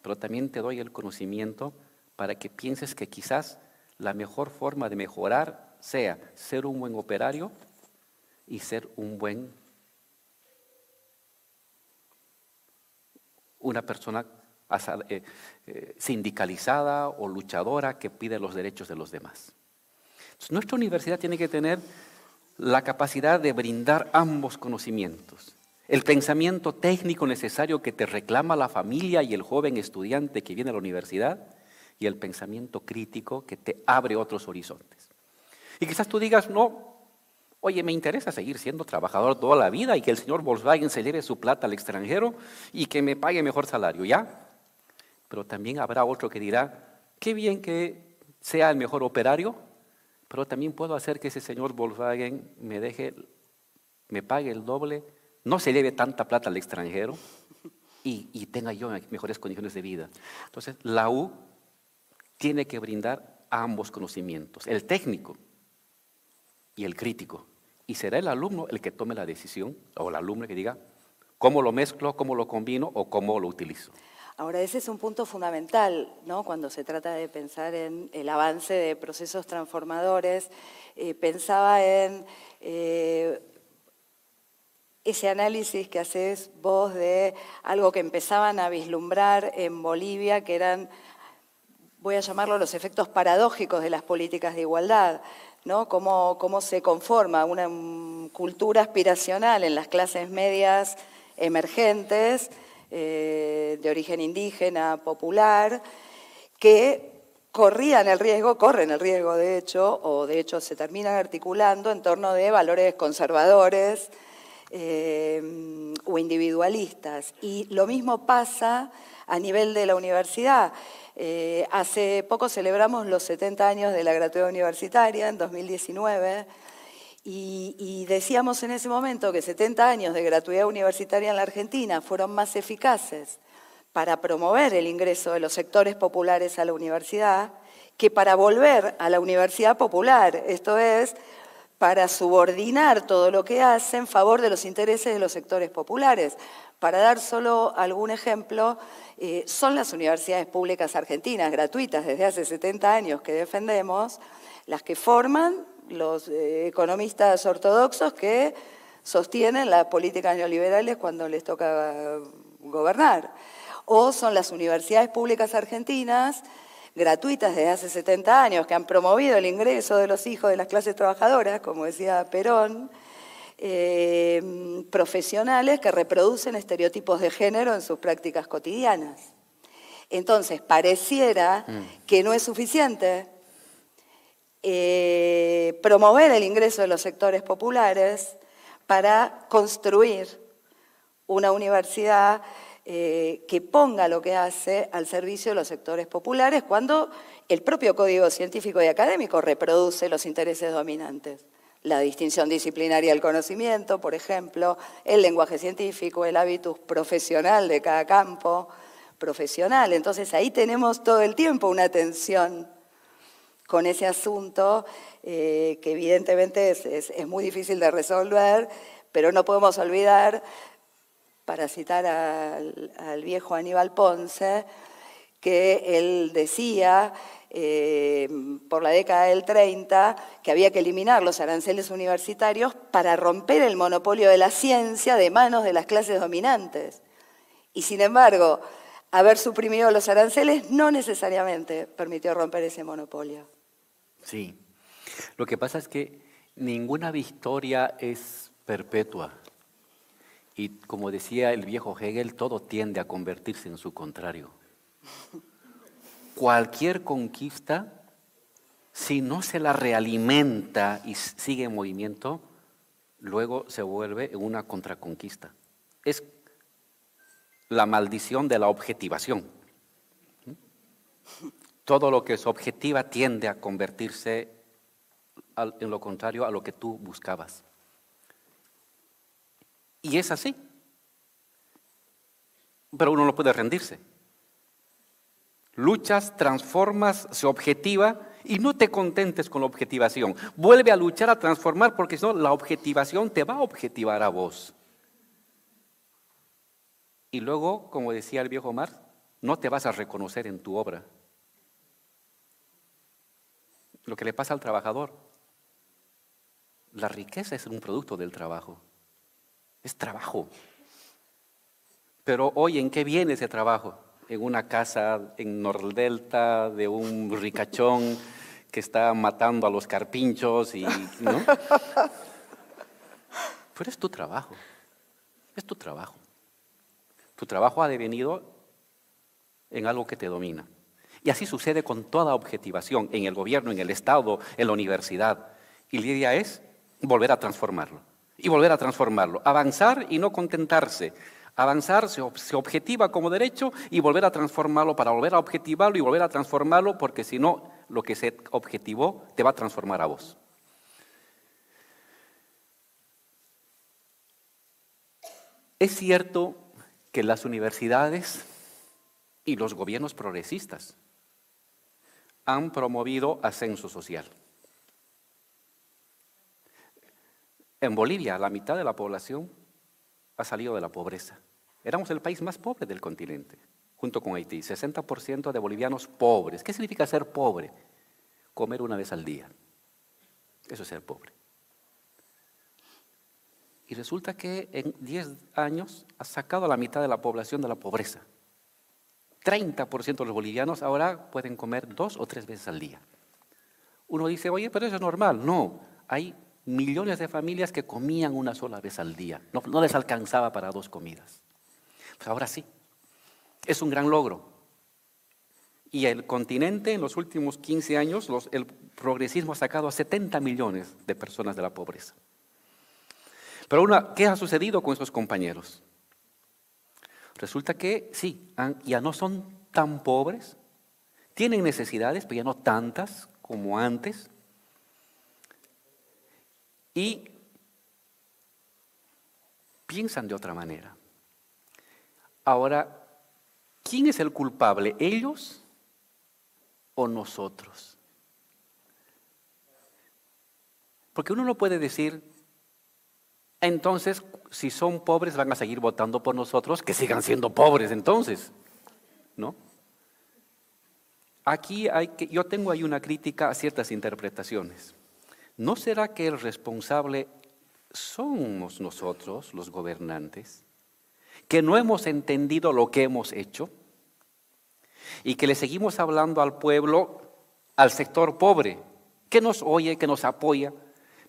pero también te doy el conocimiento para que pienses que quizás la mejor forma de mejorar sea ser un buen operario y ser una persona sindicalizada o luchadora que pide los derechos de los demás. Entonces, nuestra universidad tiene que tener la capacidad de brindar ambos conocimientos. El pensamiento técnico necesario que te reclama la familia y el joven estudiante que viene a la universidad, y el pensamiento crítico que te abre otros horizontes. Y quizás tú digas, no, oye, me interesa seguir siendo trabajador toda la vida y que el señor Volkswagen se lleve su plata al extranjero y que me pague mejor salario, ¿ya? Pero también habrá otro que dirá, qué bien que sea el mejor operario, pero también puedo hacer que ese señor Volkswagen me pague el doble, no se lleve tanta plata al extranjero y tenga yo mejores condiciones de vida. Entonces, la U tiene que brindar ambos conocimientos, el técnico y el crítico. Y será el alumno el que tome la decisión, o el alumno que diga cómo lo mezclo, cómo lo combino o cómo lo utilizo. Ahora, ese es un punto fundamental, ¿no? Cuando se trata de pensar en el avance de procesos transformadores. Pensaba en ese análisis que haces vos de algo que empezaban a vislumbrar en Bolivia, que eran, voy a llamarlo, los efectos paradójicos de las políticas de igualdad, ¿no? Cómo se conforma una cultura aspiracional en las clases medias emergentes, de origen indígena, popular, que corren el riesgo de hecho, o de hecho se terminan articulando en torno de valores conservadores o individualistas. Y lo mismo pasa a nivel de la universidad. Hace poco celebramos los 70 años de la gratuidad universitaria, en 2019, y decíamos en ese momento que 70 años de gratuidad universitaria en la Argentina fueron más eficaces para promover el ingreso de los sectores populares a la universidad que para volver a la universidad popular, esto es, para subordinar todo lo que hace en favor de los intereses de los sectores populares. Para dar solo algún ejemplo, son las universidades públicas argentinas, gratuitas desde hace 70 años que defendemos, las que forman los economistas ortodoxos que sostienen las políticas neoliberales cuando les toca gobernar. O son las universidades públicas argentinas, gratuitas desde hace 70 años, que han promovido el ingreso de los hijos de las clases trabajadoras, como decía Perón, profesionales que reproducen estereotipos de género en sus prácticas cotidianas. Entonces, pareciera que no es suficiente promover el ingreso de los sectores populares para construir una universidad que ponga lo que hace al servicio de los sectores populares cuando el propio código científico y académico reproduce los intereses dominantes. La distinción disciplinaria del conocimiento, por ejemplo, el lenguaje científico, el hábitus profesional de cada campo profesional. Entonces ahí tenemos todo el tiempo una tensión con ese asunto que evidentemente es muy difícil de resolver, pero no podemos olvidar, para citar al viejo Aníbal Ponce, que él decía por la década del 30 que había que eliminar los aranceles universitarios para romper el monopolio de la ciencia de manos de las clases dominantes. Y sin embargo, haber suprimido los aranceles no necesariamente permitió romper ese monopolio. Sí, lo que pasa es que ninguna victoria es perpetua. Y como decía el viejo Hegel, todo tiende a convertirse en su contrario. Cualquier conquista, si no se la realimenta y sigue en movimiento, luego se vuelve una contraconquista. Es la maldición de la objetivación. Todo lo que se objetiva tiende a convertirse en lo contrario a lo que tú buscabas. Y es así. Pero uno no puede rendirse. Luchas, transformas, se objetiva y no te contentes con la objetivación. Vuelve a luchar, a transformar, porque si no, la objetivación te va a objetivar a vos. Y luego, como decía el viejo Marx, no te vas a reconocer en tu obra. Lo que le pasa al trabajador. La riqueza es un producto del trabajo. Es trabajo. Pero hoy, ¿en qué viene ese trabajo? En una casa en Nordelta de un ricachón que está matando a los carpinchos, ¿no? Pero es tu trabajo. Es tu trabajo. Tu trabajo ha devenido en algo que te domina. Y así sucede con toda objetivación, en el gobierno, en el Estado, en la universidad. Y la idea es volver a transformarlo. Y volver a transformarlo. Avanzar y no contentarse. Avanzar se objetiva como derecho y volver a transformarlo para volver a objetivarlo y volver a transformarlo, porque si no, lo que se objetivó te va a transformar a vos. Es cierto que las universidades y los gobiernos progresistas han promovido ascenso social. En Bolivia, la mitad de la población ha salido de la pobreza. Éramos el país más pobre del continente, junto con Haití. 60% de bolivianos pobres. ¿Qué significa ser pobre? Comer una vez al día. Eso es ser pobre. Y resulta que en 10 años ha sacado a la mitad de la población de la pobreza. 30% de los bolivianos ahora pueden comer 2 o 3 veces al día. Uno dice, oye, pero eso es normal. No, hay millones de familias que comían una sola vez al día. No les alcanzaba para 2 comidas. Pues ahora sí. Es un gran logro. Y el continente en los últimos 15 años, el progresismo ha sacado a 70 millones de personas de la pobreza. Pero ¿qué ha sucedido con esos compañeros? Resulta que sí, ya no son tan pobres, tienen necesidades, pero ya no tantas como antes. Y piensan de otra manera. Ahora, ¿quién es el culpable? ¿Ellos o nosotros? Porque uno no puede decir, entonces, si son pobres van a seguir votando por nosotros, que sigan siendo pobres entonces, ¿no? Aquí yo tengo ahí una crítica a ciertas interpretaciones. ¿No será que el responsable somos nosotros, los gobernantes, que no hemos entendido lo que hemos hecho y que le seguimos hablando al pueblo, al sector pobre, que nos oye, que nos apoya,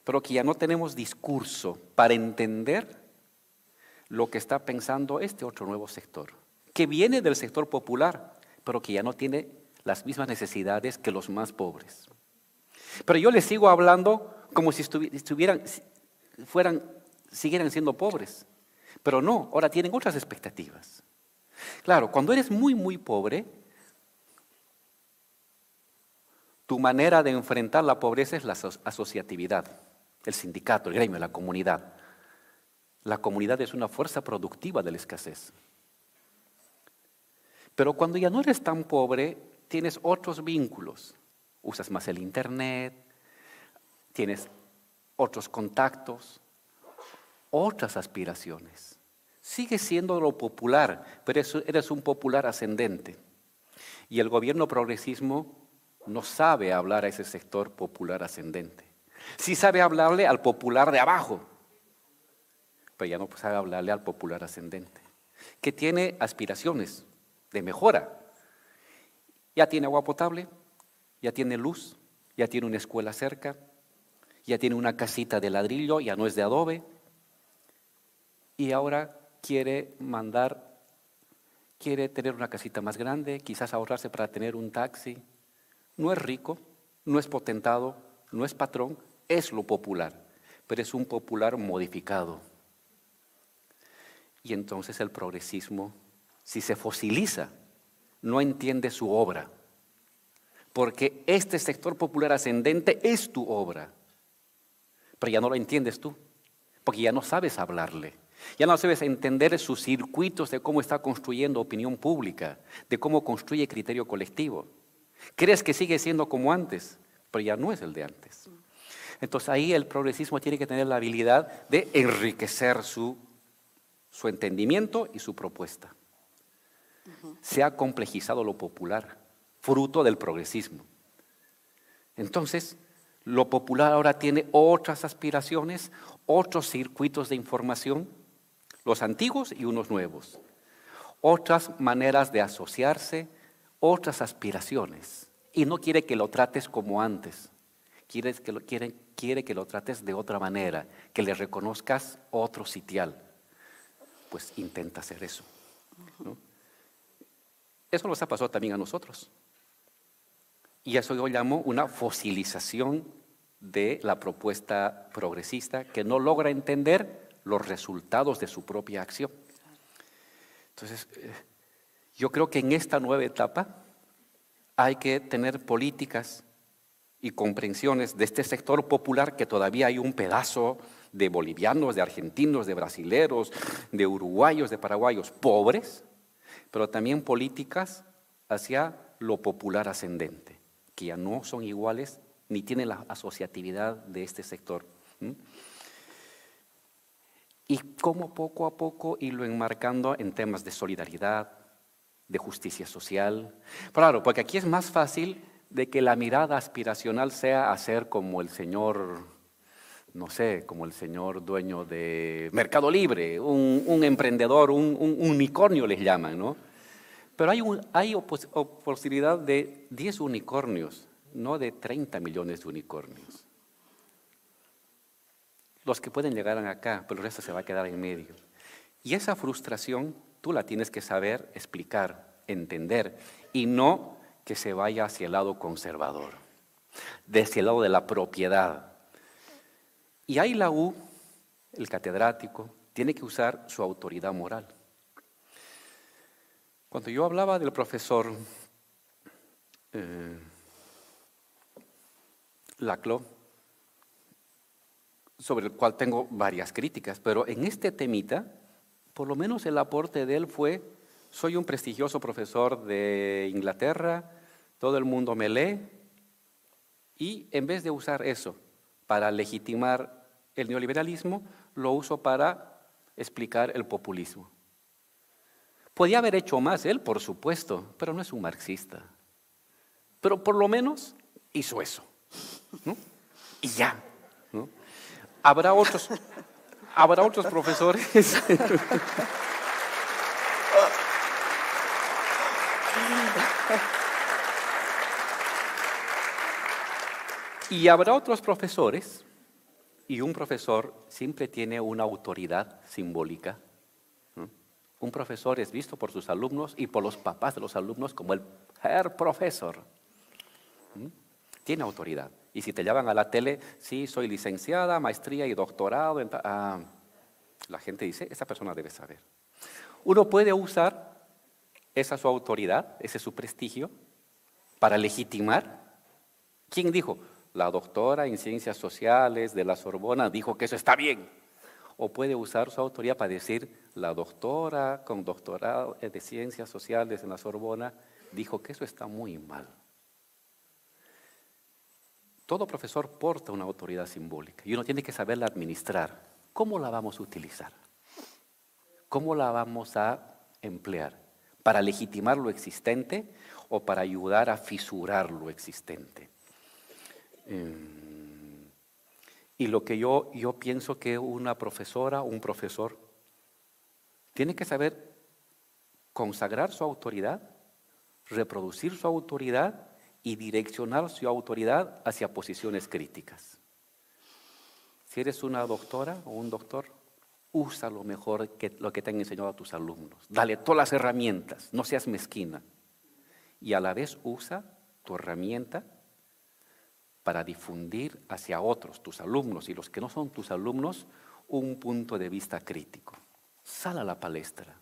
pero que ya no tenemos discurso para entender lo que está pensando este otro nuevo sector, que viene del sector popular, pero que ya no tiene las mismas necesidades que los más pobres? Pero yo les sigo hablando como si siguieran siendo pobres. Pero no, ahora tienen otras expectativas. Claro, cuando eres muy, muy pobre, tu manera de enfrentar la pobreza es la asociatividad, el sindicato, el gremio, la comunidad. La comunidad es una fuerza productiva de la escasez. Pero cuando ya no eres tan pobre, tienes otros vínculos. Usas más el internet, tienes otros contactos, otras aspiraciones. Sigue siendo lo popular, pero eres un popular ascendente. Y el gobierno progresismo no sabe hablar a ese sector popular ascendente. Sí sabe hablarle al popular de abajo, pero ya no sabe hablarle al popular ascendente, que tiene aspiraciones de mejora. Ya tiene agua potable, ya tiene luz, ya tiene una escuela cerca, ya tiene una casita de ladrillo, ya no es de adobe, y ahora quiere tener una casita más grande, quizás ahorrarse para tener un taxi. No es rico, no es potentado, no es patrón, es lo popular, pero es un popular modificado. Y entonces el progresismo, si se fosiliza, no entiende su obra, porque este sector popular ascendente es tu obra, pero ya no lo entiendes tú, porque ya no sabes hablarle, ya no sabes entender sus circuitos de cómo está construyendo opinión pública, de cómo construye criterio colectivo. Crees que sigue siendo como antes, pero ya no es el de antes. Entonces ahí el progresismo tiene que tener la habilidad de enriquecer su entendimiento y su propuesta. Se ha complejizado lo popular, fruto del progresismo. Entonces, lo popular ahora tiene otras aspiraciones, otros circuitos de información, los antiguos y unos nuevos, otras maneras de asociarse, otras aspiraciones. Y no quiere que lo trates como antes, quiere que lo trates de otra manera, que le reconozcas otro sitial. Pues intenta hacer eso, ¿no? Eso nos ha pasado también a nosotros. Y eso yo llamo una fosilización de la propuesta progresista que no logra entender los resultados de su propia acción. Entonces, yo creo que en esta nueva etapa hay que tener políticas y comprensiones de este sector popular, que todavía hay un pedazo de bolivianos, de argentinos, de brasileros, de uruguayos, de paraguayos pobres, pero también políticas hacia lo popular ascendente, que ya no son iguales ni tienen la asociatividad de este sector. Y cómo poco a poco irlo enmarcando en temas de solidaridad, de justicia social. Claro, porque aquí es más fácil de que la mirada aspiracional sea hacer como el señor, no sé, como el señor dueño de Mercado Libre, un emprendedor, un unicornio les llaman, ¿no? Pero hay posibilidad de 10 unicornios, no de 30 millones de unicornios. Los que pueden llegar acá, pero el resto se va a quedar en medio. Y esa frustración tú la tienes que saber explicar, entender, y no que se vaya hacia el lado conservador, hacia el lado de la propiedad. Y ahí la U, el catedrático, tiene que usar su autoridad moral. Cuando yo hablaba del profesor Laclau, sobre el cual tengo varias críticas, pero en este temita, por lo menos el aporte de él fue: soy un prestigioso profesor de Inglaterra, todo el mundo me lee, y en vez de usar eso para legitimar el neoliberalismo, lo uso para explicar el populismo. Podía haber hecho más él, por supuesto, pero no es un marxista. Pero por lo menos hizo eso, ¿no? Y ya, ¿no? Habrá otros profesores y habrá otros profesores, y un profesor siempre tiene una autoridad simbólica. Un profesor es visto por sus alumnos y por los papás de los alumnos como el Herr Profesor. Tiene autoridad. Y si te llaman a la tele, sí, soy licenciada, maestría y doctorado. La gente dice, esa persona debe saber. Uno puede usar esa su autoridad, ese su prestigio, para legitimar. ¿Quién dijo? La doctora en Ciencias Sociales de la Sorbona dijo que eso está bien. O puede usar su autoridad para decir, la doctora con doctorado de Ciencias Sociales en la Sorbona dijo que eso está muy mal. Todo profesor porta una autoridad simbólica y uno tiene que saberla administrar. ¿Cómo la vamos a utilizar? ¿Cómo la vamos a emplear? ¿Para legitimar lo existente o para ayudar a fisurar lo existente? Y lo que yo pienso que una profesora o un profesor tiene que saber consagrar su autoridad, reproducir su autoridad y direccionar su autoridad hacia posiciones críticas. Si eres una doctora o un doctor, usa lo mejor que lo que te han enseñado a tus alumnos. Dale todas las herramientas, no seas mezquina. Y a la vez usa tu herramienta para difundir hacia otros, tus alumnos y los que no son tus alumnos, un punto de vista crítico. Sal a la palestra,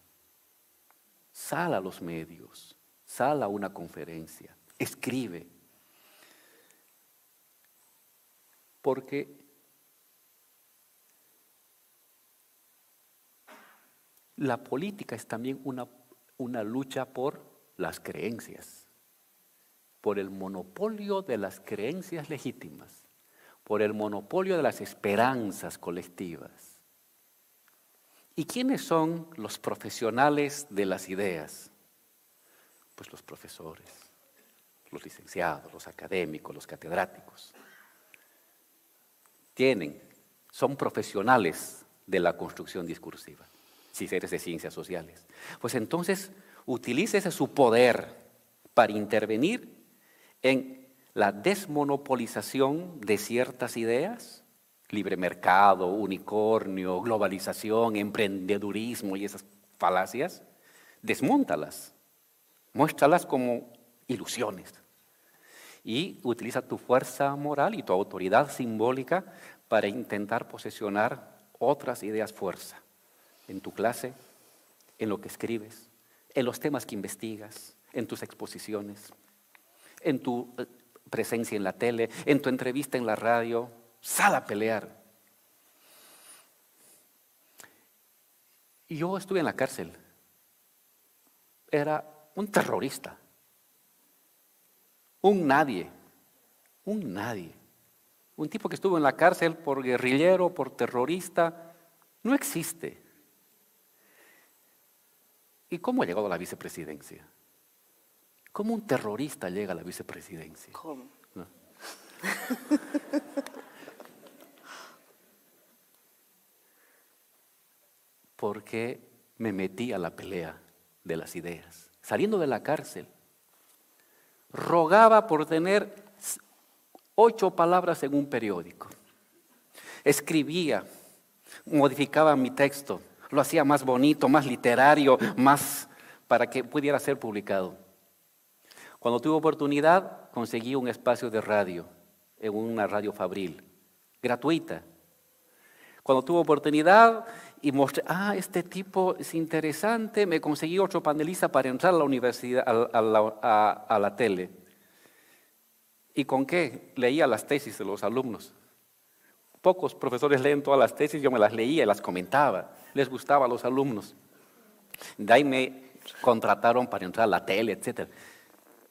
sal a los medios, sal a una conferencia, escribe. Porque la política es también una lucha por las creencias, por el monopolio de las creencias legítimas, por el monopolio de las esperanzas colectivas. ¿Y quiénes son los profesionales de las ideas? Pues los profesores, los licenciados, los académicos, los catedráticos. Son profesionales de la construcción discursiva, si eres de ciencias sociales. Pues entonces utilice ese su poder para intervenir en la desmonopolización de ciertas ideas, libre mercado, unicornio, globalización, emprendedurismo y esas falacias. Desmóntalas, muéstralas como ilusiones y utiliza tu fuerza moral y tu autoridad simbólica para intentar posesionar otras ideas fuerza en tu clase, en lo que escribes, en los temas que investigas, en tus exposiciones, en tu presencia en la tele, en tu entrevista en la radio. Sal a pelear. Yo estuve en la cárcel. Era un terrorista. Un nadie. Un tipo que estuvo en la cárcel por guerrillero, por terrorista, no existe. ¿Y cómo ha llegado a la vicepresidencia? ¿Cómo un terrorista llega a la vicepresidencia? ¿Cómo? ¿No? Porque me metí a la pelea de las ideas. Saliendo de la cárcel, rogaba por tener 8 palabras en un periódico. Escribía, modificaba mi texto, lo hacía más bonito, más literario, más para que pudiera ser publicado. Cuando tuve oportunidad, conseguí un espacio de radio, en una radio fabril, gratuita. Cuando tuve oportunidad y mostré, este tipo es interesante, me conseguí otro panelista para entrar a la universidad, a la tele. ¿Y con qué? Leía las tesis de los alumnos. Pocos profesores leen todas las tesis, yo me las leía y las comentaba. Les gustaba a los alumnos. De ahí me contrataron para entrar a la tele, etc.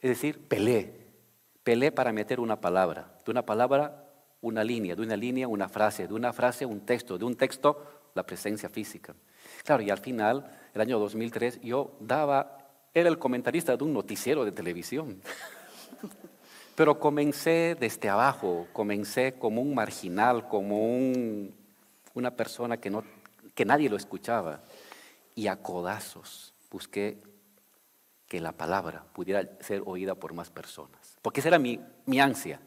Es decir, peleé para meter una palabra, de una palabra una línea, de una línea una frase, de una frase un texto, de un texto la presencia física. Claro, y al final, el año 2003, era el comentarista de un noticiero de televisión. Pero comencé desde abajo, comencé como un marginal, como una persona que nadie lo escuchaba. Y a codazos busqué que la palabra pudiera ser oída por más personas. Porque esa era mi ansia.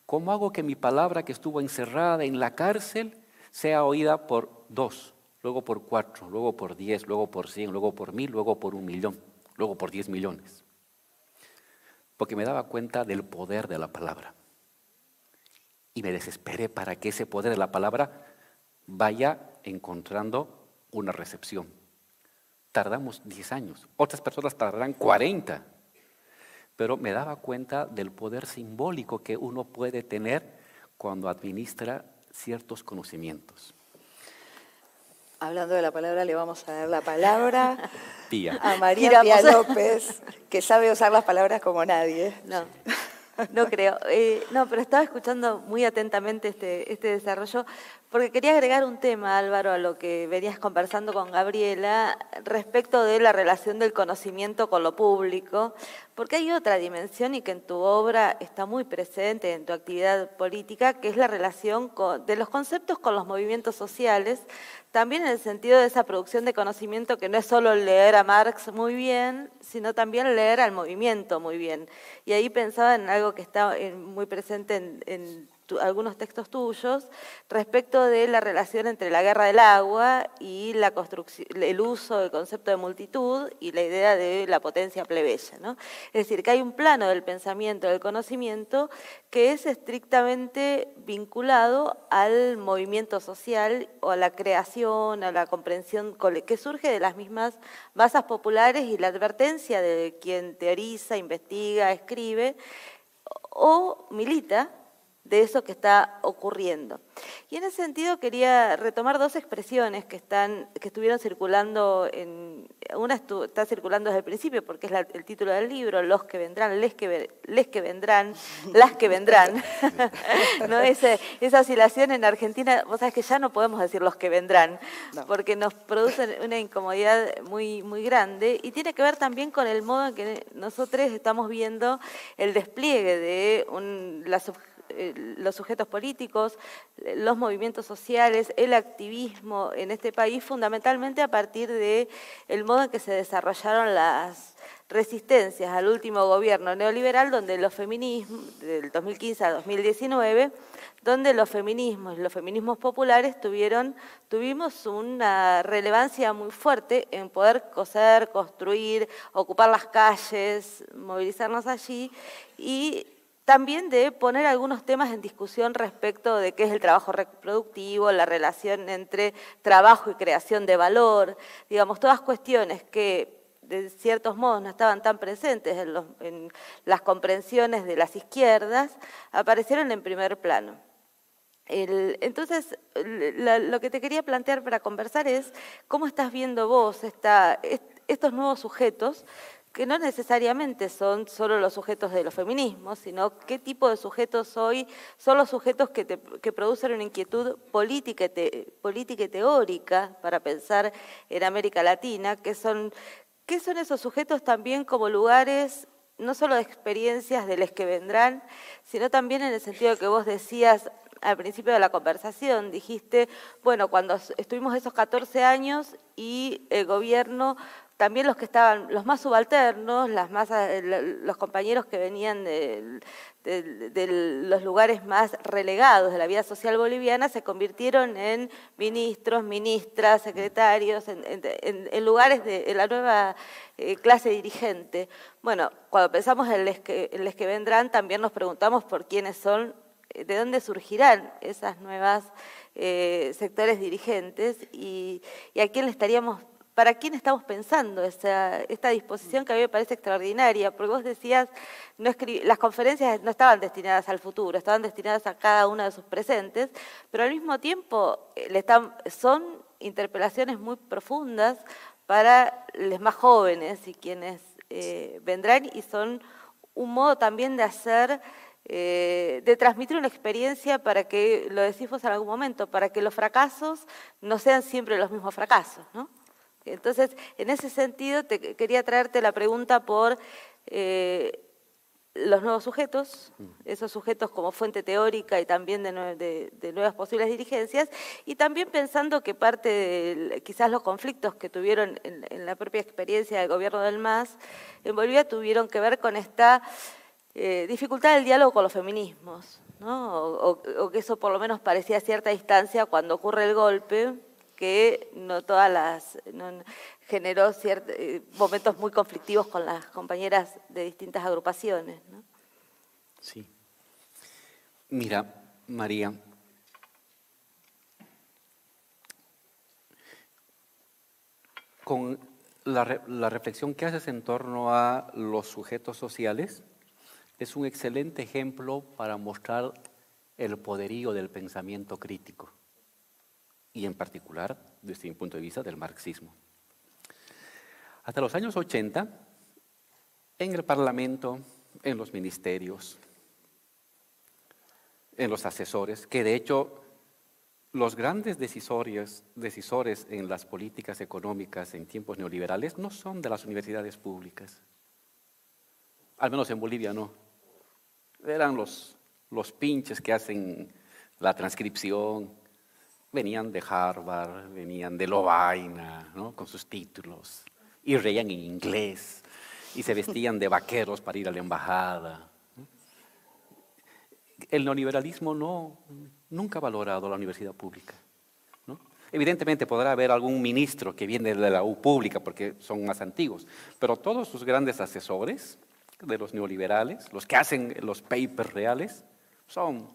¿Cómo hago que mi palabra que estuvo encerrada en la cárcel sea oída por 2, luego por 4, luego por 10, luego por 100, luego por 1000, luego por 1 millón, luego por 10 millones? Porque me daba cuenta del poder de la palabra. Y me desesperé para que ese poder de la palabra vaya encontrando una recepción. Tardamos 10 años, otras personas tardarán 40, pero me daba cuenta del poder simbólico que uno puede tener cuando administra ciertos conocimientos. Hablando de la palabra, le vamos a dar la palabra Pía. a María Pía López, que sabe usar las palabras como nadie. No creo. No, pero estaba escuchando muy atentamente este desarrollo, porque quería agregar un tema, Álvaro, a lo que venías conversando con Gabriela, respecto de la relación del conocimiento con lo público, porque hay otra dimensión y que en tu obra está muy presente, en tu actividad política, que es la relación de los conceptos con los movimientos sociales, también en el sentido de esa producción de conocimiento que no es solo leer a Marx muy bien, sino también leer al movimiento muy bien. Y ahí pensaba en algo que está muy presente en algunos textos tuyos, respecto de la relación entre la guerra del agua y la construcción, el uso del concepto de multitud y la idea de la potencia plebeya, ¿no? Es decir, que hay un plano del pensamiento, del conocimiento, que es estrictamente vinculado al movimiento social o a la creación, a la comprensión que surge de las mismas masas populares y la advertencia de quien teoriza, investiga, escribe o milita de eso que está ocurriendo. Y en ese sentido quería retomar dos expresiones que estuvieron circulando, una está circulando desde el principio porque es el título del libro, los que vendrán, les que vendrán, las que vendrán. ¿No? Esa oscilación en Argentina, vos sabés que ya no podemos decir los que vendrán, porque nos producen una incomodidad muy, muy grande y tiene que ver también con el modo en que nosotros estamos viendo el despliegue de los sujetos políticos, los movimientos sociales, el activismo en este país, fundamentalmente a partir del modo en que se desarrollaron las resistencias al último gobierno neoliberal, donde los feminismos, del 2015 a 2019, donde los feminismos populares tuvimos una relevancia muy fuerte en poder coser, construir, ocupar las calles, movilizarnos allí y también de poner algunos temas en discusión respecto de qué es el trabajo reproductivo, la relación entre trabajo y creación de valor, digamos, todas cuestiones que de ciertos modos no estaban tan presentes en las comprensiones de las izquierdas, aparecieron en primer plano. Entonces, lo que te quería plantear para conversar es cómo estás viendo vos estos nuevos sujetos, que no necesariamente son solo los sujetos de los feminismos, sino qué tipo de sujetos hoy son los sujetos que producen una inquietud política y teórica para pensar en América Latina, ¿qué son esos sujetos también como lugares no solo de experiencias de los que vendrán, sino también en el sentido que vos decías al principio de la conversación, dijiste, bueno, cuando estuvimos esos 14 años y el gobierno, también los que estaban, los más subalternos, los compañeros que venían de los lugares más relegados de la vida social boliviana, se convirtieron en ministros, ministras, secretarios, en lugares de la nueva clase dirigente. Bueno, cuando pensamos en los que vendrán, también nos preguntamos por quiénes son, de dónde surgirán esas nuevas sectores dirigentes y a quién le estaríamos. ¿Para quién estamos pensando esta disposición que a mí me parece extraordinaria? Porque vos decías, las conferencias no estaban destinadas al futuro, estaban destinadas a cada uno de sus presentes, pero al mismo tiempo son interpelaciones muy profundas para los más jóvenes y quienes vendrán, y son un modo también de hacer, de transmitir una experiencia para que, lo decís vos en algún momento, para que los fracasos no sean siempre los mismos fracasos, ¿no? Entonces, en ese sentido, quería traerte la pregunta por los nuevos sujetos, esos sujetos como fuente teórica y también de nuevas posibles dirigencias, y también pensando que parte de quizás los conflictos que tuvieron en la propia experiencia del gobierno del MAS en Bolivia tuvieron que ver con esta dificultad del diálogo con los feminismos, ¿no? O que eso por lo menos parecía a cierta distancia cuando ocurre el golpe, que generó momentos muy conflictivos con las compañeras de distintas agrupaciones, ¿no? Sí. Mira, María, con la reflexión que haces en torno a los sujetos sociales, es un excelente ejemplo para mostrar el poderío del pensamiento crítico, y en particular, desde mi punto de vista, del marxismo. Hasta los años 80, en el Parlamento, en los ministerios, en los asesores, que de hecho los grandes decisores en las políticas económicas en tiempos neoliberales no son de las universidades públicas. Al menos en Bolivia no. Eran los pinches que hacen la transcripción, venían de Harvard, venían de Lovaina, ¿no?, con sus títulos, y reían en inglés, y se vestían de vaqueros para ir a la embajada. El neoliberalismo nunca ha valorado la universidad pública, ¿no? Evidentemente podrá haber algún ministro que viene de la U pública porque son más antiguos, pero todos sus grandes asesores de los neoliberales, los que hacen los papers reales, son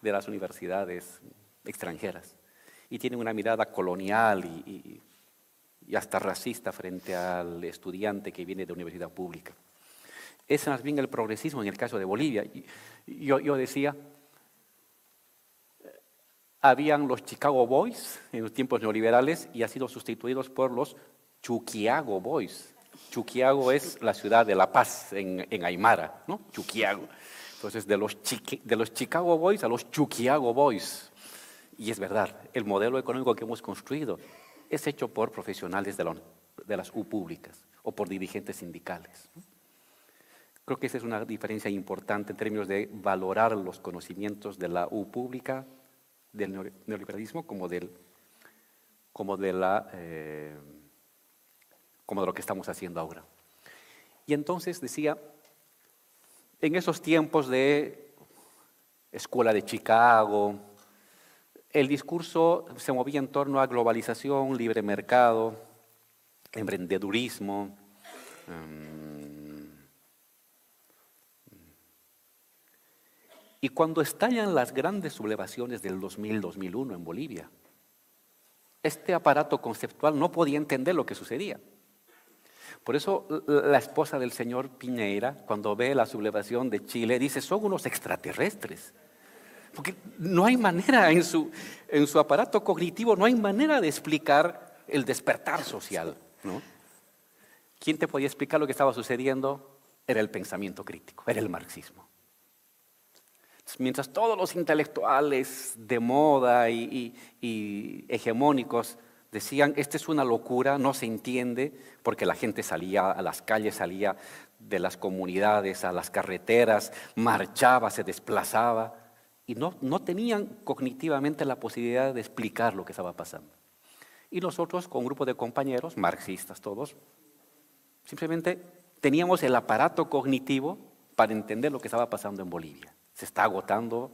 de las universidades extranjeras y tienen una mirada colonial y hasta racista frente al estudiante que viene de universidad pública. Es más bien el progresismo en el caso de Bolivia. Yo decía, habían los Chicago Boys en los tiempos neoliberales y han sido sustituidos por los Chuquiago Boys. Chuquiago es la ciudad de La Paz en Aymara, ¿no? Chuquiago. Entonces, de los Chicago Boys a los Chuquiago Boys. Y es verdad, el modelo económico que hemos construido es hecho por profesionales de las U públicas o por dirigentes sindicales, ¿no? Creo que esa es una diferencia importante en términos de valorar los conocimientos de la U pública, del neoliberalismo, como de lo que estamos haciendo ahora. Y entonces decía, en esos tiempos de Escuela de Chicago, el discurso se movía en torno a globalización, libre mercado, emprendedurismo, y cuando estallan las grandes sublevaciones del 2000-2001 en Bolivia, este aparato conceptual no podía entender lo que sucedía. Por eso la esposa del señor Piñera, cuando ve la sublevación de Chile, dice, son unos extraterrestres. Porque no hay manera, en su aparato cognitivo, no hay manera de explicar el despertar social, ¿no? ¿Quién te podía explicar lo que estaba sucediendo? Era el pensamiento crítico, era el marxismo. Mientras todos los intelectuales de moda y hegemónicos decían, esta es una locura, no se entiende, porque la gente salía a las calles, salía de las comunidades a las carreteras, marchaba, se desplazaba, y no tenían cognitivamente la posibilidad de explicar lo que estaba pasando. Y nosotros, con un grupo de compañeros, marxistas todos, simplemente teníamos el aparato cognitivo para entender lo que estaba pasando en Bolivia. Se está agotando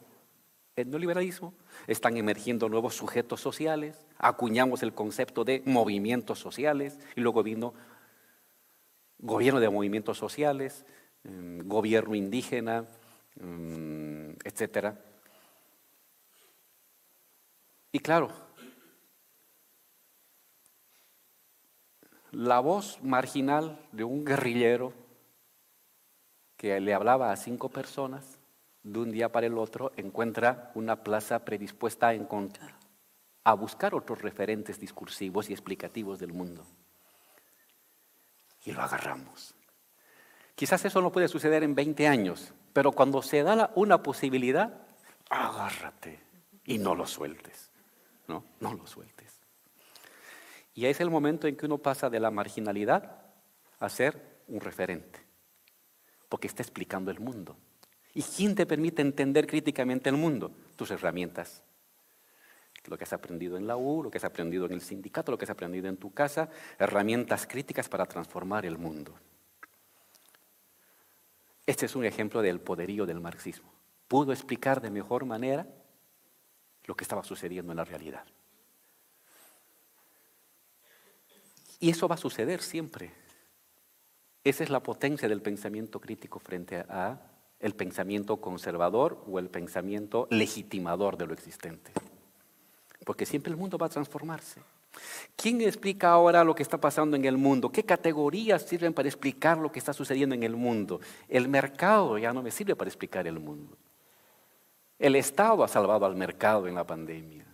el neoliberalismo, están emergiendo nuevos sujetos sociales, acuñamos el concepto de movimientos sociales y luego vino gobierno de movimientos sociales, gobierno indígena, etcétera. Y claro, la voz marginal de un guerrillero que le hablaba a 5 personas, de un día para el otro encuentra una plaza predispuesta a buscar otros referentes discursivos y explicativos del mundo. Y lo agarramos. Quizás eso no puede suceder en 20 años, pero cuando se da una posibilidad, agárrate y no lo sueltes. No lo sueltes. Y es el momento en que uno pasa de la marginalidad a ser un referente, porque está explicando el mundo. ¿Y quién te permite entender críticamente el mundo? Tus herramientas. Lo que has aprendido en la U, lo que has aprendido en el sindicato, lo que has aprendido en tu casa, herramientas críticas para transformar el mundo. Este es un ejemplo del poderío del marxismo. Pudo explicar de mejor manera lo que estaba sucediendo en la realidad. Y eso va a suceder siempre. Esa es la potencia del pensamiento crítico frente a el pensamiento conservador o el pensamiento legitimador de lo existente. Porque siempre el mundo va a transformarse. ¿Quién explica ahora lo que está pasando en el mundo? ¿Qué categorías sirven para explicar lo que está sucediendo en el mundo? El mercado ya no me sirve para explicar el mundo. El Estado ha salvado al mercado en la pandemia.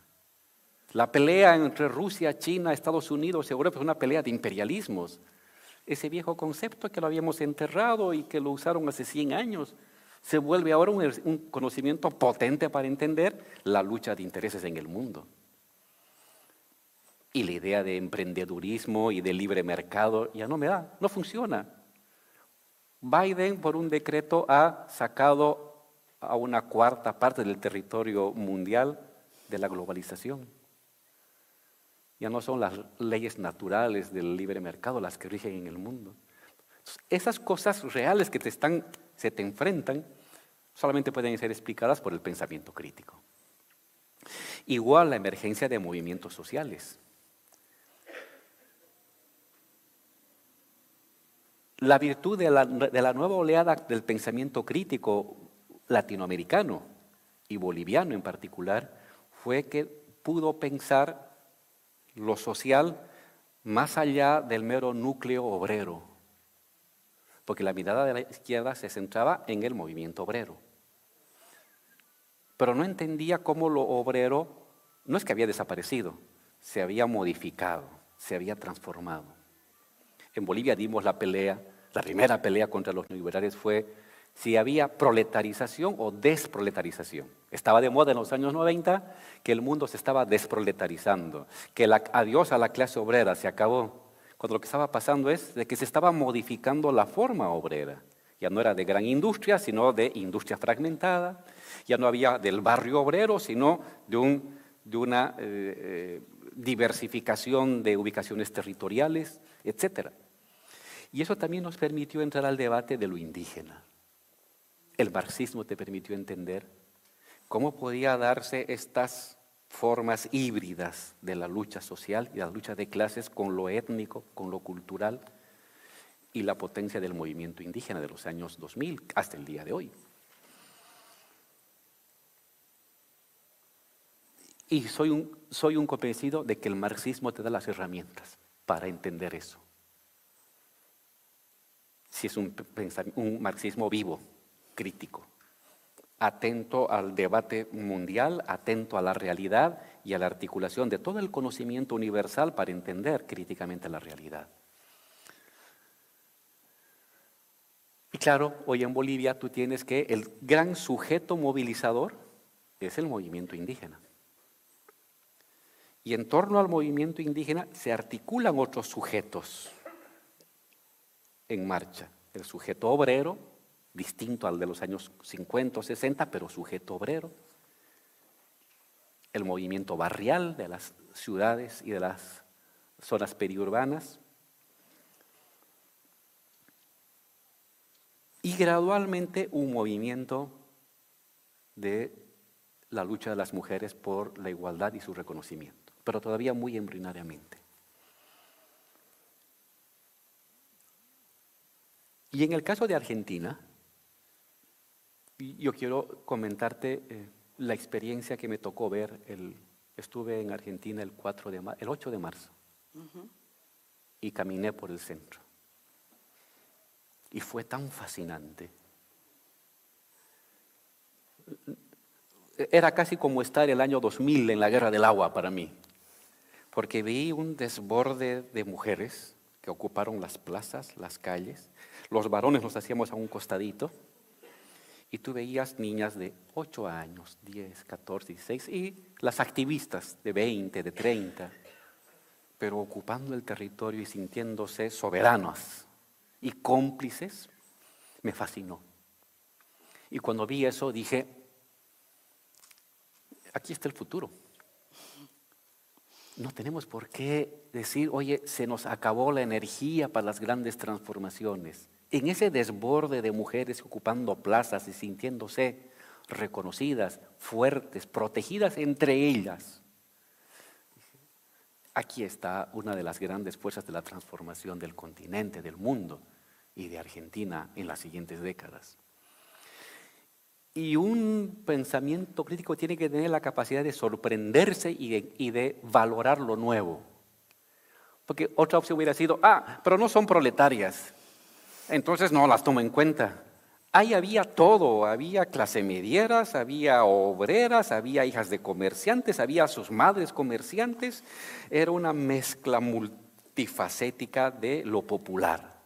La pelea entre Rusia, China, Estados Unidos y Europa es una pelea de imperialismos. Ese viejo concepto que lo habíamos enterrado y que lo usaron hace 100 años, se vuelve ahora un conocimiento potente para entender la lucha de intereses en el mundo. Y la idea de emprendedurismo y de libre mercado ya no funciona. Biden, por un decreto, ha sacado a una cuarta parte del territorio mundial de la globalización. Ya no son las leyes naturales del libre mercado las que rigen en el mundo. Entonces, esas cosas reales que se te enfrentan solamente pueden ser explicadas por el pensamiento crítico. Igual la emergencia de movimientos sociales. La virtud de la nueva oleada del pensamiento crítico latinoamericano y boliviano en particular fue que pudo pensar lo social más allá del mero núcleo obrero, porque la mirada de la izquierda se centraba en el movimiento obrero, pero no entendía cómo lo obrero no es que había desaparecido, se había modificado, se había transformado. En Bolivia dimos la primera pelea contra los neoliberales fue si había proletarización o desproletarización. Estaba de moda en los años 90 que el mundo se estaba desproletarizando, que el adiós a la clase obrera se acabó, cuando lo que estaba pasando es de que se estaba modificando la forma obrera. Ya no era de gran industria, sino de industria fragmentada, ya no había del barrio obrero, sino de una diversificación de ubicaciones territoriales, etc. Y eso también nos permitió entrar al debate de lo indígena. El marxismo te permitió entender cómo podía darse estas formas híbridas de la lucha social y la lucha de clases con lo étnico, con lo cultural y la potencia del movimiento indígena de los años 2000 hasta el día de hoy. Y soy un convencido de que el marxismo te da las herramientas para entender eso. Si es un marxismo vivo, crítico, atento al debate mundial, atento a la realidad y a la articulación de todo el conocimiento universal para entender críticamente la realidad. Y claro, hoy en Bolivia tú tienes que el gran sujeto movilizador es el movimiento indígena. Y en torno al movimiento indígena se articulan otros sujetos en marcha. El sujeto obrero, distinto al de los años 50 o 60, pero sujeto obrero. El movimiento barrial de las ciudades y de las zonas periurbanas. Y gradualmente un movimiento de la lucha de las mujeres por la igualdad y su reconocimiento, pero todavía muy embrionariamente. Y en el caso de Argentina, yo quiero comentarte la experiencia que me tocó ver. Estuve en Argentina el 8 de marzo y caminé por el centro. Y fue tan fascinante. Era casi como estar el año 2000 en la Guerra del Agua para mí, porque vi un desborde de mujeres que ocuparon las plazas, las calles. Los varones nos hacíamos a un costadito y tú veías niñas de 8 años, 10, 14, 16 y las activistas de 20, de 30, pero ocupando el territorio y sintiéndose soberanas y cómplices. Me fascinó. Y cuando vi eso dije, aquí está el futuro. No tenemos por qué decir, oye, se nos acabó la energía para las grandes transformaciones. En ese desborde de mujeres ocupando plazas y sintiéndose reconocidas, fuertes, protegidas entre ellas. Aquí está una de las grandes fuerzas de la transformación del continente, del mundo y de Argentina en las siguientes décadas. Y un pensamiento crítico tiene que tener la capacidad de sorprenderse y de valorar lo nuevo. Porque otra opción hubiera sido, pero no son proletarias, entonces no las tomo en cuenta. Ahí había todo, había clase medieras, había obreras, había hijas de comerciantes, había sus madres comerciantes. Era una mezcla multifacética de lo popular.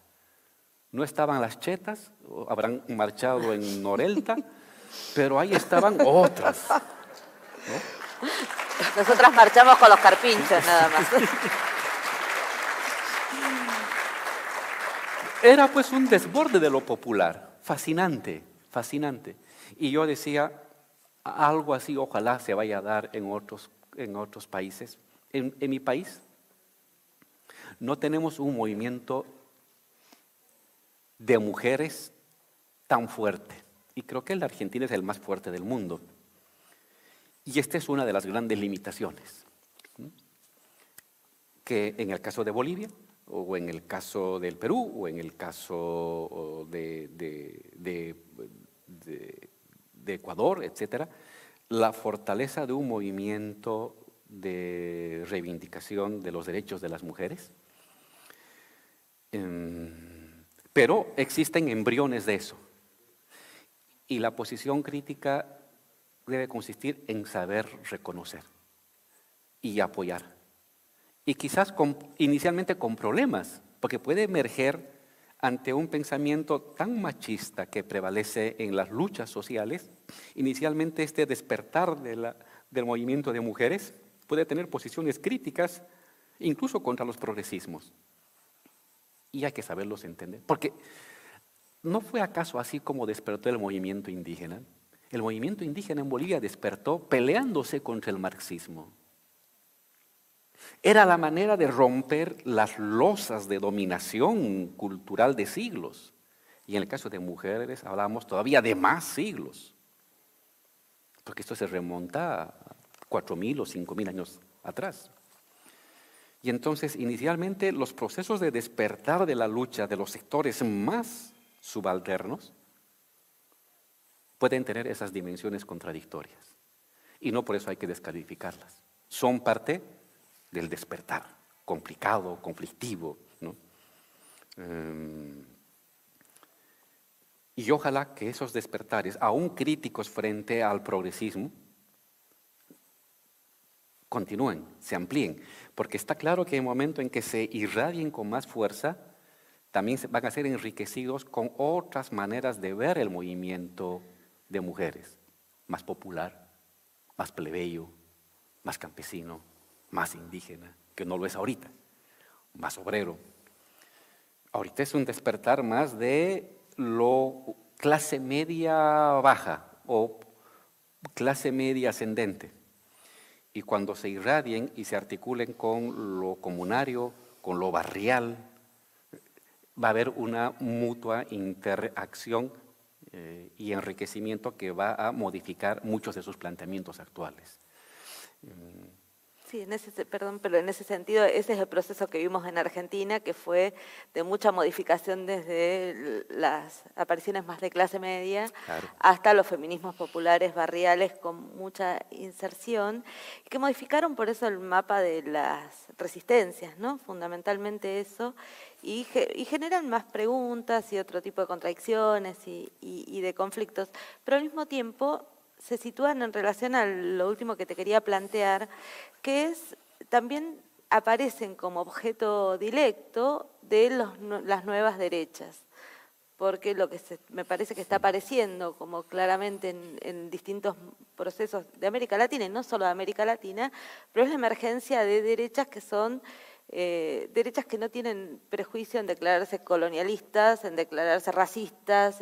No estaban las chetas, habrán marchado en Norelta, pero ahí estaban otras, ¿no? Nosotras marchamos con los carpinchos nada más. Era pues un desborde de lo popular, fascinante, fascinante. Y yo decía, algo así ojalá se vaya a dar en otros países. En mi país no tenemos un movimiento de mujeres tan fuerte. Y creo que el de Argentina es el más fuerte del mundo. Y esta es una de las grandes limitaciones, ¿sí? Que en el caso de Bolivia, o en el caso del Perú, o en el caso de Ecuador, etcétera, la fortaleza de un movimiento de reivindicación de los derechos de las mujeres. Pero existen embriones de eso. Y la posición crítica debe consistir en saber reconocer y apoyar. Y quizás inicialmente con problemas, porque puede emerger ante un pensamiento tan machista que prevalece en las luchas sociales. Inicialmente este despertar del movimiento de mujeres puede tener posiciones críticas, incluso contra los progresismos. Y hay que saberlos entender, porque ¿no fue acaso así como despertó el movimiento indígena? El movimiento indígena en Bolivia despertó peleándose contra el marxismo. Era la manera de romper las losas de dominación cultural de siglos. Y en el caso de mujeres hablamos todavía de más siglos, porque esto se remonta a 4.000 o 5.000 años atrás. Y entonces, inicialmente, los procesos de despertar de la lucha de los sectores más subalternos pueden tener esas dimensiones contradictorias. Y no por eso hay que descalificarlas. Son parte del despertar, complicado, conflictivo, ¿no? Y ojalá que esos despertares, aún críticos frente al progresismo, continúen, se amplíen, porque está claro que en el momento en que se irradien con más fuerza, también van a ser enriquecidos con otras maneras de ver el movimiento de mujeres, más popular, más plebeyo, más campesino, más indígena, que no lo es ahorita, más obrero. Ahorita es un despertar más de lo clase media baja o clase media ascendente. Y cuando se irradien y se articulen con lo comunario, con lo barrial, va a haber una mutua interacción y enriquecimiento que va a modificar muchos de sus planteamientos actuales. Sí, pero en ese sentido, ese es el proceso que vimos en Argentina, que fue de mucha modificación desde las apariciones más de clase media, claro, hasta los feminismos populares barriales con mucha inserción, y que modificaron por eso el mapa de las resistencias, ¿no? Fundamentalmente eso, y generan más preguntas y otro tipo de contradicciones y de conflictos, pero al mismo tiempo se sitúan en relación a lo último que te quería plantear, que es, también aparecen como objeto directo de las nuevas derechas, porque lo que me parece que está apareciendo como claramente en distintos procesos de América Latina, y no solo de América Latina, pero es la emergencia de derechas que son derechas que no tienen prejuicio en declararse colonialistas, en declararse racistas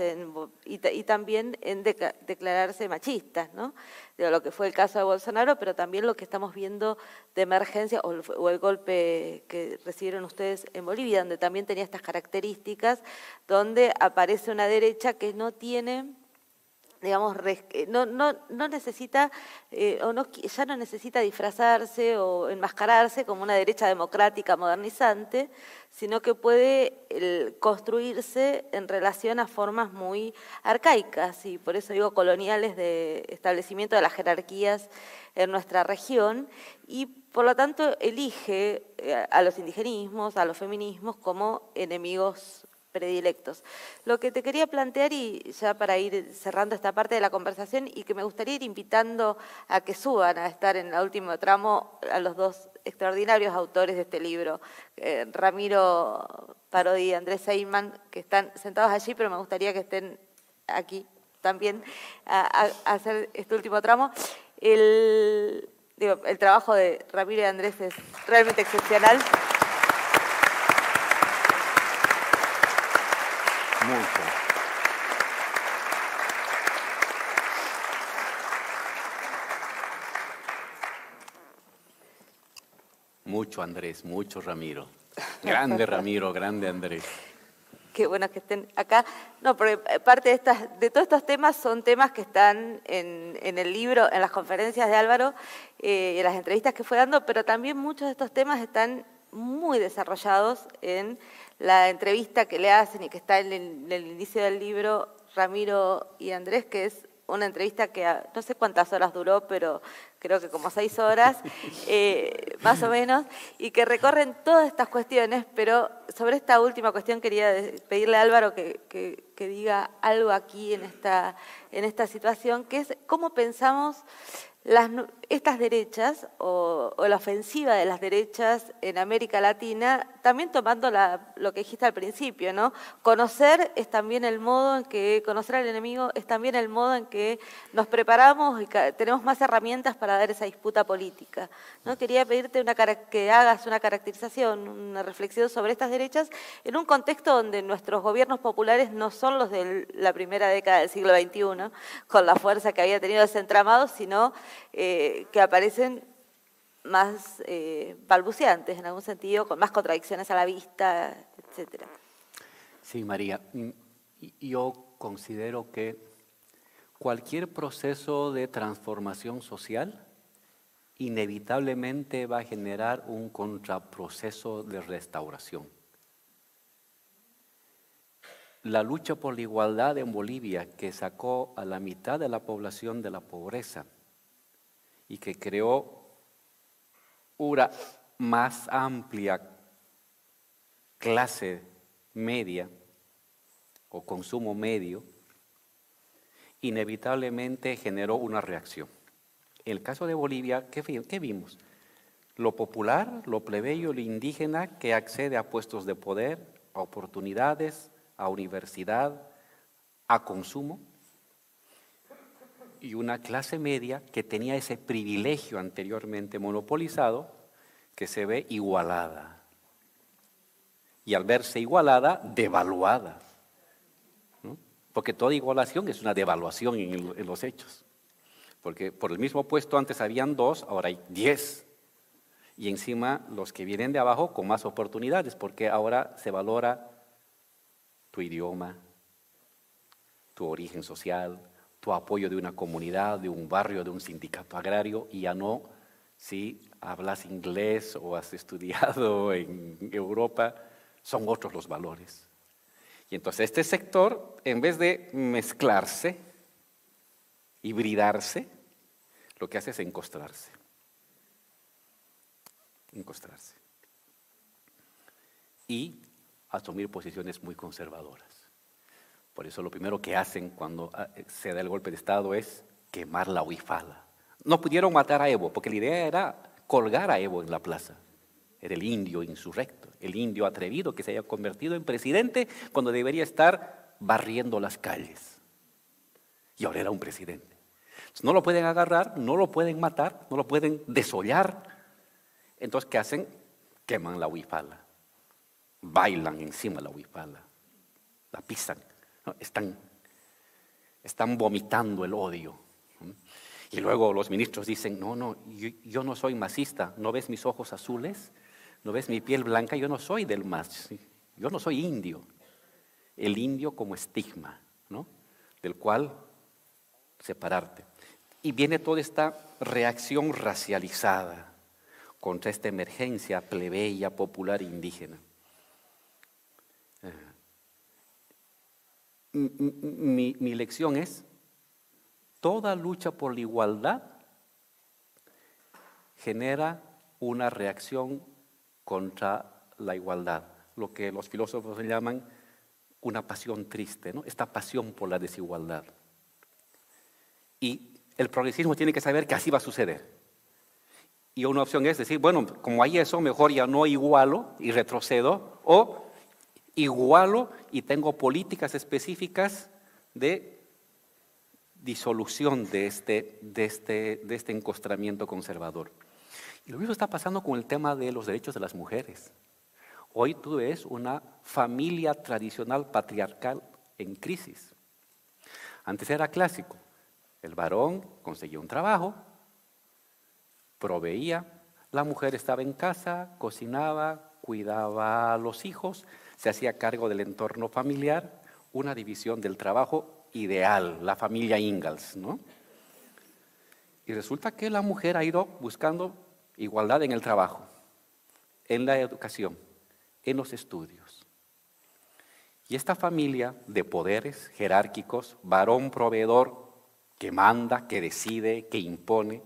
y también en declararse machistas, ¿no? De lo que fue el caso de Bolsonaro, pero también lo que estamos viendo de emergencia o el golpe que recibieron ustedes en Bolivia, donde también tenía estas características, donde aparece una derecha que no tiene digamos, no necesita, ya no necesita disfrazarse o enmascararse como una derecha democrática modernizante, sino que puede construirse en relación a formas muy arcaicas, y por eso digo coloniales, de establecimiento de las jerarquías en nuestra región, y por lo tanto elige a los indigenismos, a los feminismos como enemigos predilectos. Lo que te quería plantear, y ya para ir cerrando esta parte de la conversación, y que me gustaría ir invitando a que suban a estar en el último tramo a los dos extraordinarios autores de este libro, Ramiro Parodi y Andrés Seidman, que están sentados allí, pero me gustaría que estén aquí también a hacer este último tramo. El trabajo de Ramiro y Andrés es realmente excepcional. Mucho Andrés, mucho Ramiro. Grande Ramiro, grande Andrés. Qué bueno que estén acá. No, porque parte de todos estos temas son temas que están en el libro, en las conferencias de Álvaro, en las entrevistas que fue dando, pero también muchos de estos temas están muy desarrollados en la entrevista que le hacen y que está en el inicio del libro Ramiro y Andrés, que es una entrevista que no sé cuántas horas duró, pero creo que como 6 horas, más o menos, y que recorren todas estas cuestiones, pero sobre esta última cuestión quería pedirle a Álvaro que diga algo aquí en esta situación, que es cómo pensamos estas derechas o la ofensiva de las derechas en América Latina, también tomando lo que dijiste al principio, ¿no? Conocer es también el modo en que, conocer al enemigo es también el modo en que nos preparamos y tenemos más herramientas para dar esa disputa política, ¿no? Quería pedirte que hagas una caracterización, una reflexión sobre estas derechas en un contexto donde nuestros gobiernos populares no son los de la primera década del siglo XXI, con la fuerza que había tenido ese entramado, sino que aparecen más balbuceantes en algún sentido, con más contradicciones a la vista, etcétera. Sí, María, yo considero que cualquier proceso de transformación social inevitablemente va a generar un contraproceso de restauración. La lucha por la igualdad en Bolivia, que sacó a la mitad de la población de la pobreza y que creó una más amplia clase media o consumo medio, inevitablemente generó una reacción. En el caso de Bolivia, ¿qué vimos? Lo popular, lo plebeyo, lo indígena que accede a puestos de poder, a oportunidades, a universidad, a consumo, y una clase media que tenía ese privilegio anteriormente monopolizado, que se ve igualada. Y al verse igualada, devaluada, ¿no? Porque toda igualación es una devaluación en los hechos. Porque por el mismo puesto antes habían 2, ahora hay 10. Y encima los que vienen de abajo con más oportunidades, porque ahora se valora tu idioma, tu origen social, tu apoyo de una comunidad, de un barrio, de un sindicato agrario, y ya no si hablas inglés o has estudiado en Europa, son otros los valores. Y entonces este sector, en vez de mezclarse, hibridarse, lo que hace es encostrarse. Y asumir posiciones muy conservadoras. Por eso lo primero que hacen cuando se da el golpe de Estado es quemar la huifala. No pudieron matar a Evo, porque la idea era colgar a Evo en la plaza. Era el indio insurrecto, el indio atrevido que se haya convertido en presidente cuando debería estar barriendo las calles. Y ahora era un presidente. Entonces, no lo pueden agarrar, no lo pueden matar, no lo pueden desollar. Entonces, ¿qué hacen? Queman la huifala. Bailan encima de la huifala. La pisan. ¿No? Están vomitando el odio. Y luego los ministros dicen, no, yo no soy masista, ¿no ves mis ojos azules? ¿No ves mi piel blanca? Yo no soy del MAS, yo no soy indio. El indio como estigma, ¿no? Del cual separarte. Y viene toda esta reacción racializada contra esta emergencia plebeya, popular e indígena. Mi lección es, toda lucha por la igualdad genera una reacción contra la igualdad, lo que los filósofos llaman una pasión triste, ¿no? Esta pasión por la desigualdad. Y el progresismo tiene que saber que así va a suceder. Y una opción es decir, bueno, como hay eso, mejor ya no igualo y retrocedo, o igualo y tengo políticas específicas de disolución de este encostramiento conservador. Y lo mismo está pasando con el tema de los derechos de las mujeres. Hoy tú ves una familia tradicional patriarcal en crisis. Antes era clásico. El varón conseguía un trabajo, proveía, la mujer estaba en casa, cocinaba, cuidaba a los hijos, se hacía cargo del entorno familiar, una división del trabajo ideal, la familia Ingalls, ¿no? Y resulta que la mujer ha ido buscando igualdad en el trabajo, en la educación, en los estudios. Y esta familia de poderes jerárquicos, varón proveedor que manda, que decide, que impone,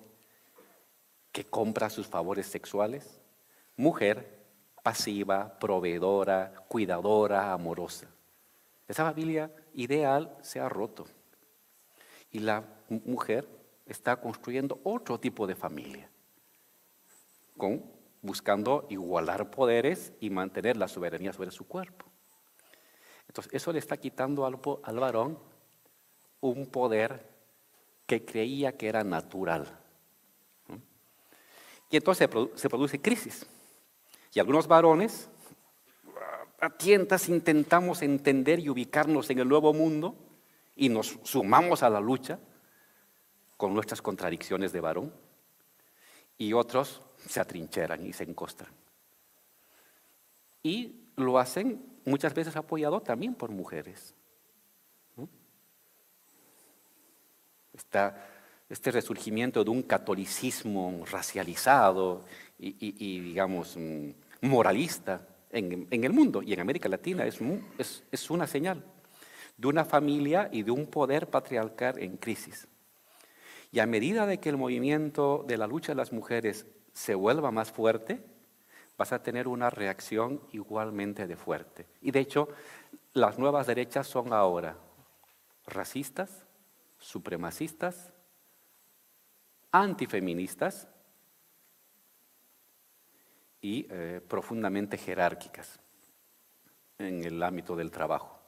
que compra sus favores sexuales, mujer pasiva, proveedora, cuidadora, amorosa. Esa familia ideal se ha roto y la mujer está construyendo otro tipo de familia, buscando igualar poderes y mantener la soberanía sobre su cuerpo. Entonces, eso le está quitando al varón un poder que creía que era natural. ¿No? Y entonces se produce crisis. Y algunos varones, a tientas, intentamos entender y ubicarnos en el nuevo mundo y nos sumamos a la lucha con nuestras contradicciones de varón. Y otros se atrincheran y se encostran. Y lo hacen muchas veces apoyado también por mujeres. ¿No? Este resurgimiento de un catolicismo racializado y digamos, moralista en el mundo y en América Latina es una señal de una familia y de un poder patriarcal en crisis. Y a medida de que el movimiento de la lucha de las mujeres se vuelva más fuerte, vas a tener una reacción igualmente de fuerte. Y de hecho, las nuevas derechas son ahora racistas, supremacistas, antifeministas y profundamente jerárquicas en el ámbito del trabajo,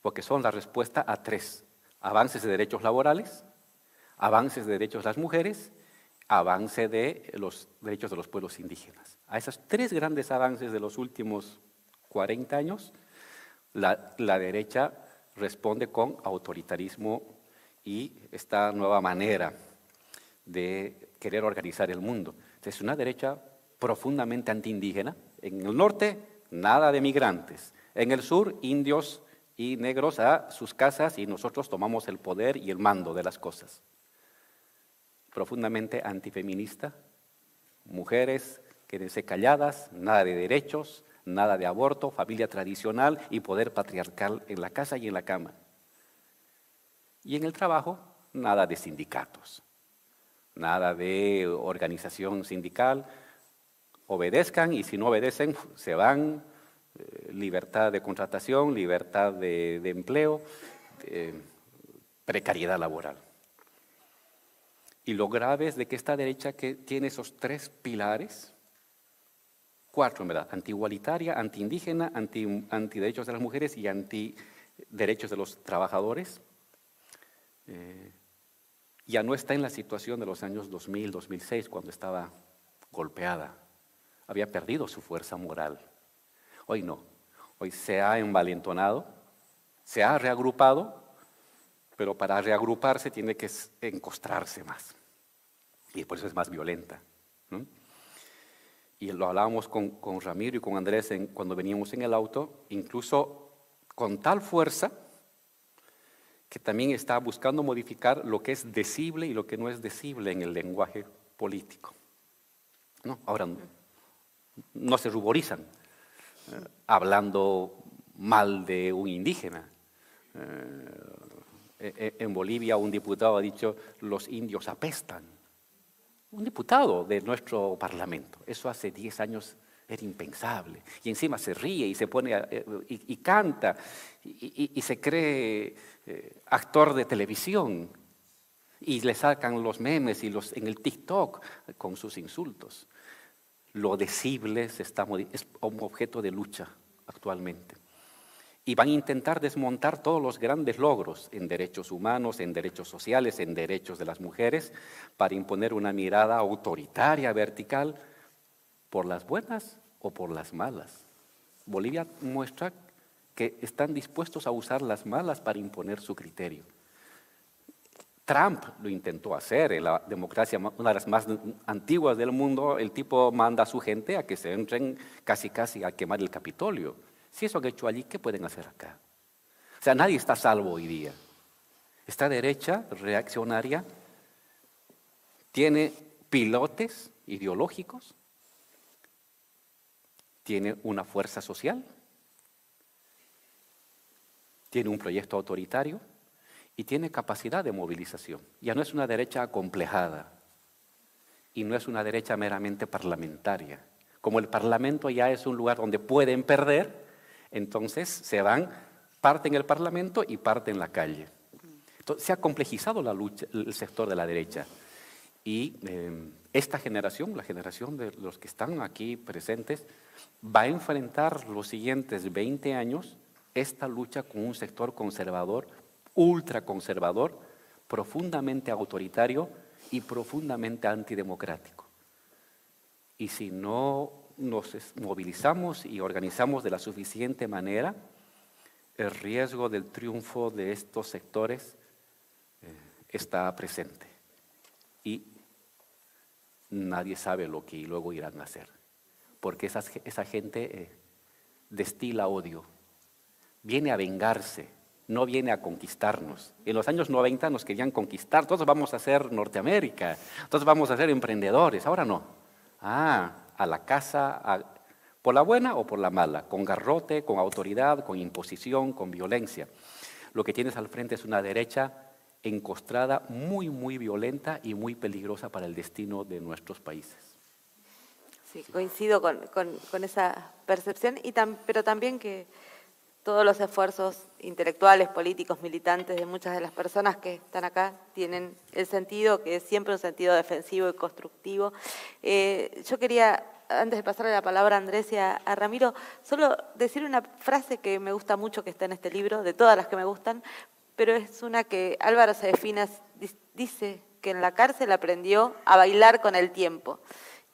porque son la respuesta a tres: avances de derechos laborales, avances de derechos de las mujeres, avance de los derechos de los pueblos indígenas. A esos tres grandes avances de los últimos 40 años, la derecha responde con autoritarismo y esta nueva manera de querer organizar el mundo. Es una derecha profundamente antiindígena. En el norte, nada de migrantes. En el sur, indios y negros a sus casas y nosotros tomamos el poder y el mando de las cosas. Profundamente antifeminista, mujeres quédense calladas, nada de derechos, nada de aborto, familia tradicional y poder patriarcal en la casa y en la cama. Y en el trabajo, nada de sindicatos, nada de organización sindical, obedezcan y si no obedecen se van, libertad de contratación, libertad de empleo, precariedad laboral. Y lo grave es de que esta derecha que tiene esos tres pilares, cuatro en verdad: antiigualitaria, antiindígena, antiderechos de las mujeres y antiderechos de los trabajadores, ya no está en la situación de los años 2000, 2006, cuando estaba golpeada. Había perdido su fuerza moral. Hoy no. Hoy se ha envalentonado, se ha reagrupado, pero para reagruparse tiene que encostrarse más. Y por eso es más violenta, ¿no? Y lo hablábamos con Ramiro y con Andrés cuando veníamos en el auto, incluso con tal fuerza que también está buscando modificar lo que es decible y lo que no es decible en el lenguaje político. ¿No? Ahora no se ruborizan hablando mal de un indígena. En Bolivia un diputado ha dicho, los indios apestan. Un diputado de nuestro parlamento. Eso hace 10 años era impensable. Y encima se ríe y se pone y canta y se cree actor de televisión. Y le sacan los memes y en el TikTok con sus insultos. Lo decible es un objeto de lucha actualmente. Y van a intentar desmontar todos los grandes logros en derechos humanos, en derechos sociales, en derechos de las mujeres, para imponer una mirada autoritaria, vertical, por las buenas o por las malas. Bolivia muestra que están dispuestos a usar las malas para imponer su criterio. Trump lo intentó hacer, en la democracia, una de las más antiguas del mundo, el tipo manda a su gente a que se entren casi a quemar el Capitolio. Si eso han hecho allí, ¿qué pueden hacer acá? O sea, nadie está a salvo hoy día. Esta derecha reaccionaria tiene pilotes ideológicos, tiene una fuerza social, tiene un proyecto autoritario y tiene capacidad de movilización. Ya no es una derecha acomplejada y no es una derecha meramente parlamentaria. Como el Parlamento ya es un lugar donde pueden perder, entonces se van, parte en el Parlamento y parte en la calle. Entonces, se ha complejizado la lucha, el sector de la derecha. Y esta generación, la generación de los que están aquí presentes, va a enfrentar los siguientes 20 años esta lucha con un sector conservador, ultraconservador, profundamente autoritario y profundamente antidemocrático. Y si no nos movilizamos y organizamos de la suficiente manera, el riesgo del triunfo de estos sectores está presente. Y nadie sabe lo que luego irán a hacer, porque esa gente destila odio, viene a vengarse, no viene a conquistarnos. En los años 90 nos querían conquistar, todos vamos a ser Norteamérica, todos vamos a ser emprendedores, ahora no. A la casa, por la buena o por la mala, con garrote, con autoridad, con imposición, con violencia. Lo que tienes al frente es una derecha encostrada, muy, muy violenta y muy peligrosa para el destino de nuestros países. Sí, coincido con esa percepción, pero también que todos los esfuerzos intelectuales, políticos, militantes de muchas de las personas que están acá tienen el sentido, que es siempre un sentido defensivo y constructivo. Yo quería, antes de pasarle la palabra a Andrés y a Ramiro, solo decir una frase que me gusta mucho, que está en este libro, de todas las que me gustan, pero es una que Álvaro Sadefinas dice que en la cárcel aprendió a bailar con el tiempo.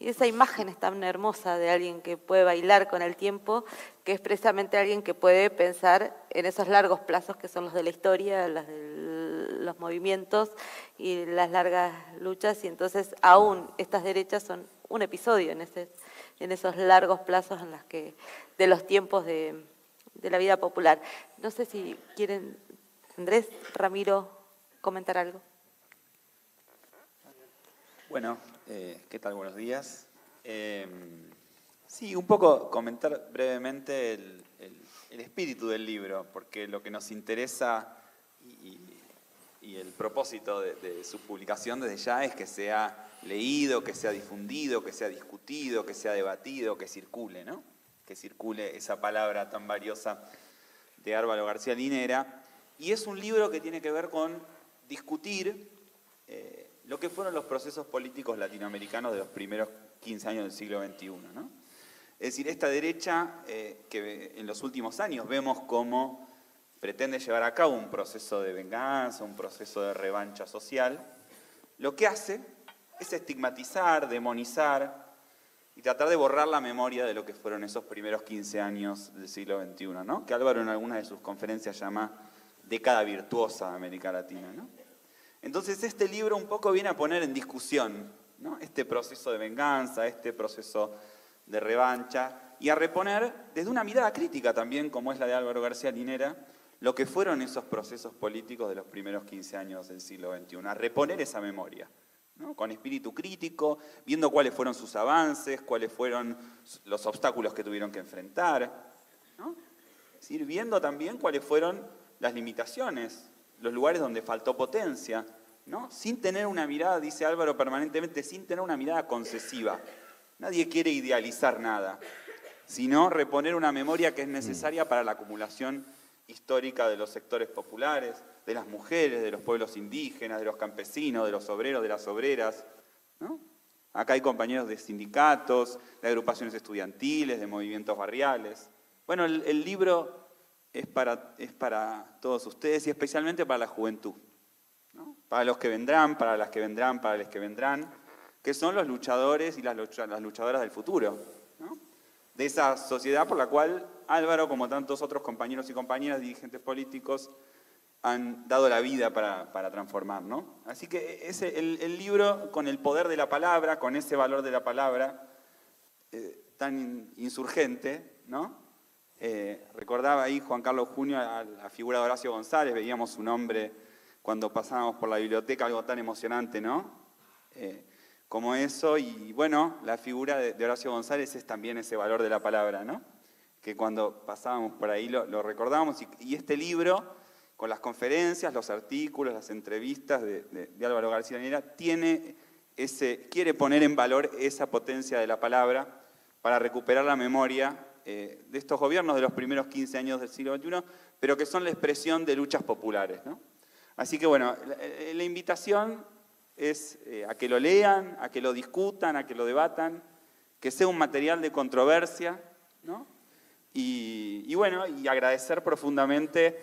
Y esa imagen es tan hermosa de alguien que puede bailar con el tiempo, que es precisamente alguien que puede pensar en esos largos plazos que son los de la historia, los movimientos y las largas luchas. Y entonces aún estas derechas son un episodio en esos largos plazos de los tiempos de la vida popular. No sé si quieren, Andrés, Ramiro, comentar algo. Bueno, ¿qué tal? Buenos días. Sí, un poco comentar brevemente el espíritu del libro, porque lo que nos interesa y el propósito de su publicación desde ya es que sea leído, que sea difundido, que sea discutido, que sea debatido, que circule, ¿no? Que circule esa palabra tan valiosa de Álvaro García Linera. Y es un libro que tiene que ver con discutir lo que fueron los procesos políticos latinoamericanos de los primeros 15 años del siglo XXI, ¿no? Es decir, esta derecha que en los últimos años vemos cómo pretende llevar a cabo un proceso de venganza, un proceso de revancha social, lo que hace es estigmatizar, demonizar y tratar de borrar la memoria de lo que fueron esos primeros 15 años del siglo XXI, ¿no? Que Álvaro en algunas de sus conferencias llama década virtuosa de América Latina, ¿no? Entonces este libro un poco viene a poner en discusión, ¿no?, este proceso de venganza, este proceso de revancha, y a reponer desde una mirada crítica también, como es la de Álvaro García Linera, lo que fueron esos procesos políticos de los primeros 15 años del siglo XXI, a reponer esa memoria, ¿no? Con espíritu crítico, viendo cuáles fueron sus avances, cuáles fueron los obstáculos que tuvieron que enfrentar, ¿no? Es decir, viendo también cuáles fueron las limitaciones, los lugares donde faltó potencia, ¿no? Sin tener una mirada, dice Álvaro permanentemente, sin tener una mirada concesiva. Nadie quiere idealizar nada, sino reponer una memoria que es necesaria para la acumulación histórica de los sectores populares, de las mujeres, de los pueblos indígenas, de los campesinos, de los obreros, de las obreras, ¿no? Acá hay compañeros de sindicatos, de agrupaciones estudiantiles, de movimientos barriales. Bueno, el libro es para todos ustedes y especialmente para la juventud, ¿no? Para los que vendrán, para las que vendrán, para los que vendrán, que son los luchadores y las luchadoras del futuro, ¿no? De esa sociedad por la cual Álvaro, como tantos otros compañeros y compañeras, dirigentes políticos, han dado la vida para transformar, ¿no? Así que el libro, con el poder de la palabra, con ese valor de la palabra tan insurgente, ¿no? Recordaba ahí Juan Carlos Junio a la figura de Horacio González, veíamos su nombre cuando pasábamos por la biblioteca, algo tan emocionante, ¿no? Como eso, y bueno, la figura de Horacio González es también ese valor de la palabra, ¿no? Que cuando pasábamos por ahí lo recordábamos, y este libro, con las conferencias, los artículos, las entrevistas de Álvaro García Linera, quiere poner en valor esa potencia de la palabra para recuperar la memoria de estos gobiernos de los primeros 15 años del siglo XXI, pero que son la expresión de luchas populares, ¿no? Así que bueno, la invitación es a que lo lean, a que lo discutan, a que lo debatan, que sea un material de controversia, ¿no? Y bueno, y agradecer profundamente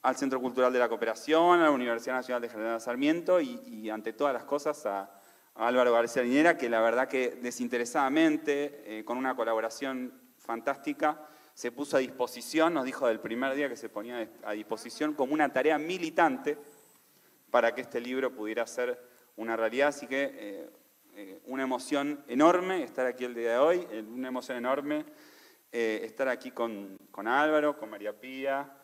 al Centro Cultural de la Cooperación, a la Universidad Nacional de General Sarmiento y ante todas las cosas a Álvaro García Linera, que la verdad que desinteresadamente, con una colaboración fantástica, se puso a disposición, nos dijo del primer día que se ponía a disposición como una tarea militante para que este libro pudiera ser una realidad. Así que una emoción enorme estar aquí el día de hoy, una emoción enorme estar aquí con Álvaro, con María Pía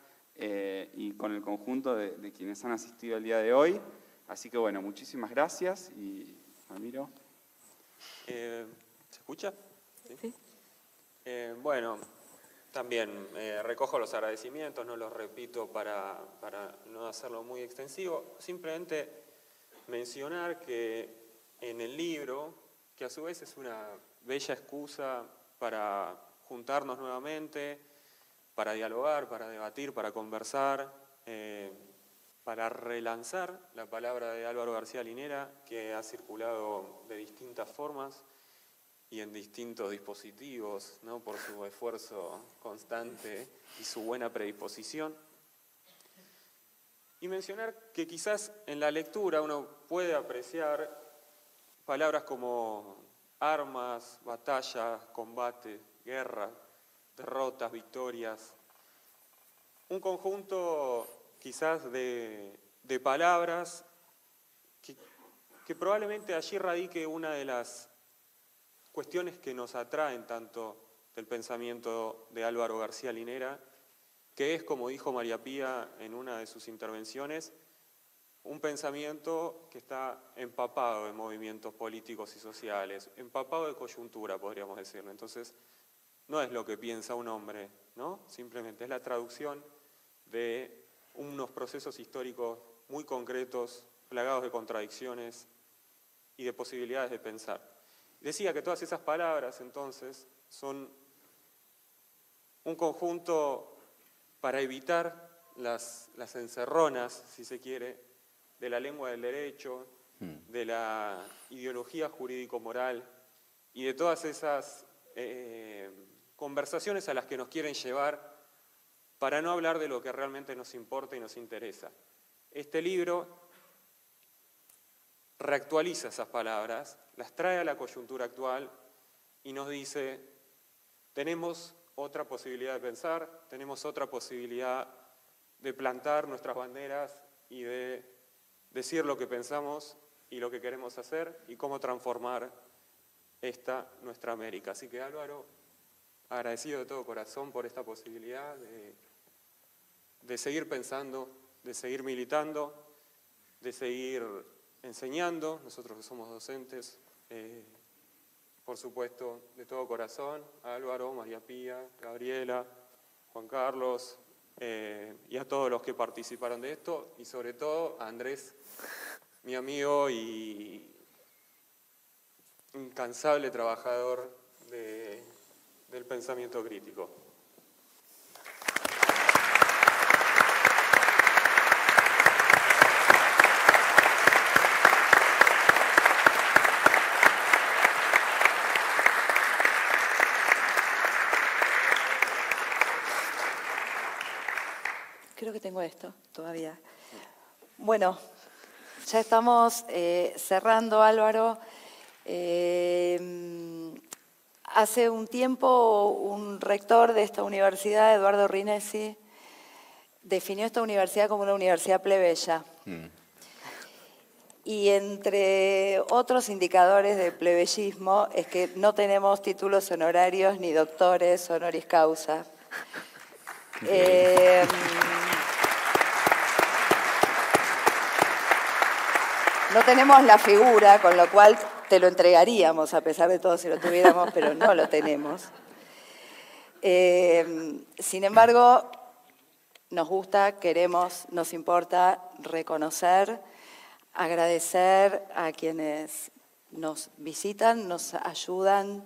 y con el conjunto de quienes han asistido el día de hoy. Así que bueno, muchísimas gracias y Ramiro. ¿Se escucha? Sí. Bueno, también recojo los agradecimientos, no los repito para no hacerlo muy extensivo, simplemente mencionar que en el libro, que a su vez es una bella excusa para juntarnos nuevamente, para dialogar, para debatir, para conversar, para relanzar la palabra de Álvaro García Linera, que ha circulado de distintas formas y en distintos dispositivos, ¿no? Por su esfuerzo constante y su buena predisposición. Y mencionar que quizás en la lectura uno puede apreciar palabras como armas, batallas, combate, guerra, derrotas, victorias. Un conjunto quizás de palabras que probablemente allí radique una de las cuestiones que nos atraen tanto del pensamiento de Álvaro García Linera, que es, como dijo María Pía en una de sus intervenciones, un pensamiento que está empapado de movimientos políticos y sociales, empapado de coyuntura, podríamos decirlo. Entonces, no es lo que piensa un hombre, ¿no? Simplemente es la traducción de unos procesos históricos muy concretos, plagados de contradicciones y de posibilidades de pensar. Decía que todas esas palabras, entonces, son un conjunto para evitar las encerronas, si se quiere, de la lengua del derecho, de la ideología jurídico-moral y de todas esas conversaciones a las que nos quieren llevar para no hablar de lo que realmente nos importa y nos interesa. Este libro reactualiza esas palabras, las trae a la coyuntura actual y nos dice, tenemos otra posibilidad de pensar, tenemos otra posibilidad de plantar nuestras banderas y de decir lo que pensamos y lo que queremos hacer y cómo transformar esta nuestra América. Así que Álvaro, agradecido de todo corazón por esta posibilidad de seguir pensando, de seguir militando, de seguir enseñando, nosotros que somos docentes, por supuesto, de todo corazón, a Álvaro, María Pía, Gabriela, Juan Carlos, y a todos los que participaron de esto, y sobre todo a Andrés, mi amigo y incansable trabajador del pensamiento crítico. Creo que tengo esto todavía. Bueno, ya estamos cerrando, Álvaro. Hace un tiempo un rector de esta universidad, Eduardo Rinesi, definió esta universidad como una universidad plebeya. Y entre otros indicadores de plebeyismo es que no tenemos títulos honorarios ni doctores honoris causa. No tenemos la figura, con lo cual te lo entregaríamos, a pesar de todo si lo tuviéramos, pero no lo tenemos. Sin embargo, nos gusta, queremos, nos importa reconocer, agradecer a quienes nos visitan, nos ayudan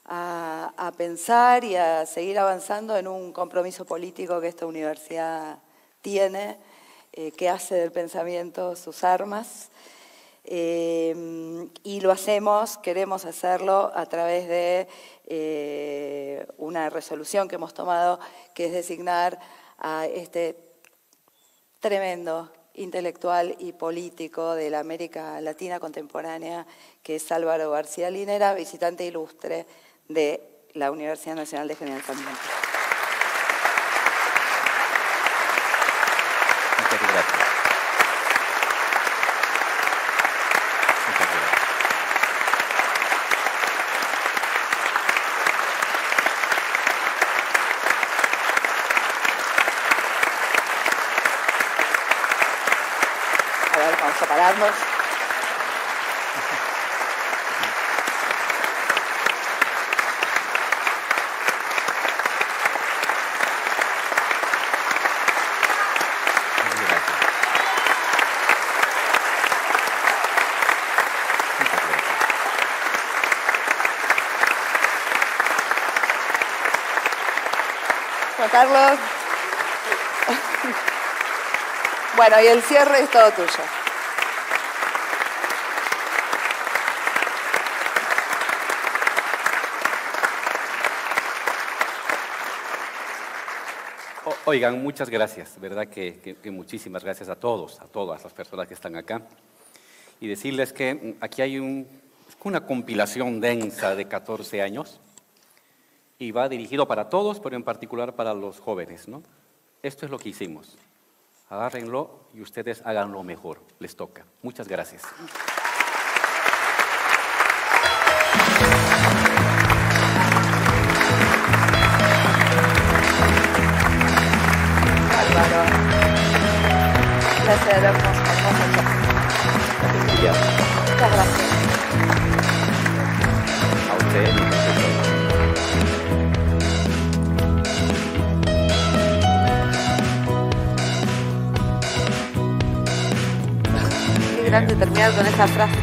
a pensar y a seguir avanzando en un compromiso político que esta universidad tiene, que hace del pensamiento sus armas. Y lo hacemos, queremos hacerlo a través de una resolución que hemos tomado, que es designar a este tremendo intelectual y político de la América Latina contemporánea, que es Álvaro García Linera, visitante ilustre de la Universidad Nacional de General Sarmiento. Muchas gracias. Vamos a pararnos. Juan Carlos. Bueno, y el cierre es todo tuyo. Oigan, muchas gracias, ¿verdad? Que muchísimas gracias a todos, a todas las personas que están acá. Y decirles que aquí hay una compilación densa de 14 años y va dirigido para todos, pero en particular para los jóvenes, ¿no? Esto es lo que hicimos. Agárrenlo y ustedes háganlo mejor, les toca. Muchas gracias. Gracias, hermoso. Muchas gracias. A ustedes. Qué grande terminar con esa frase.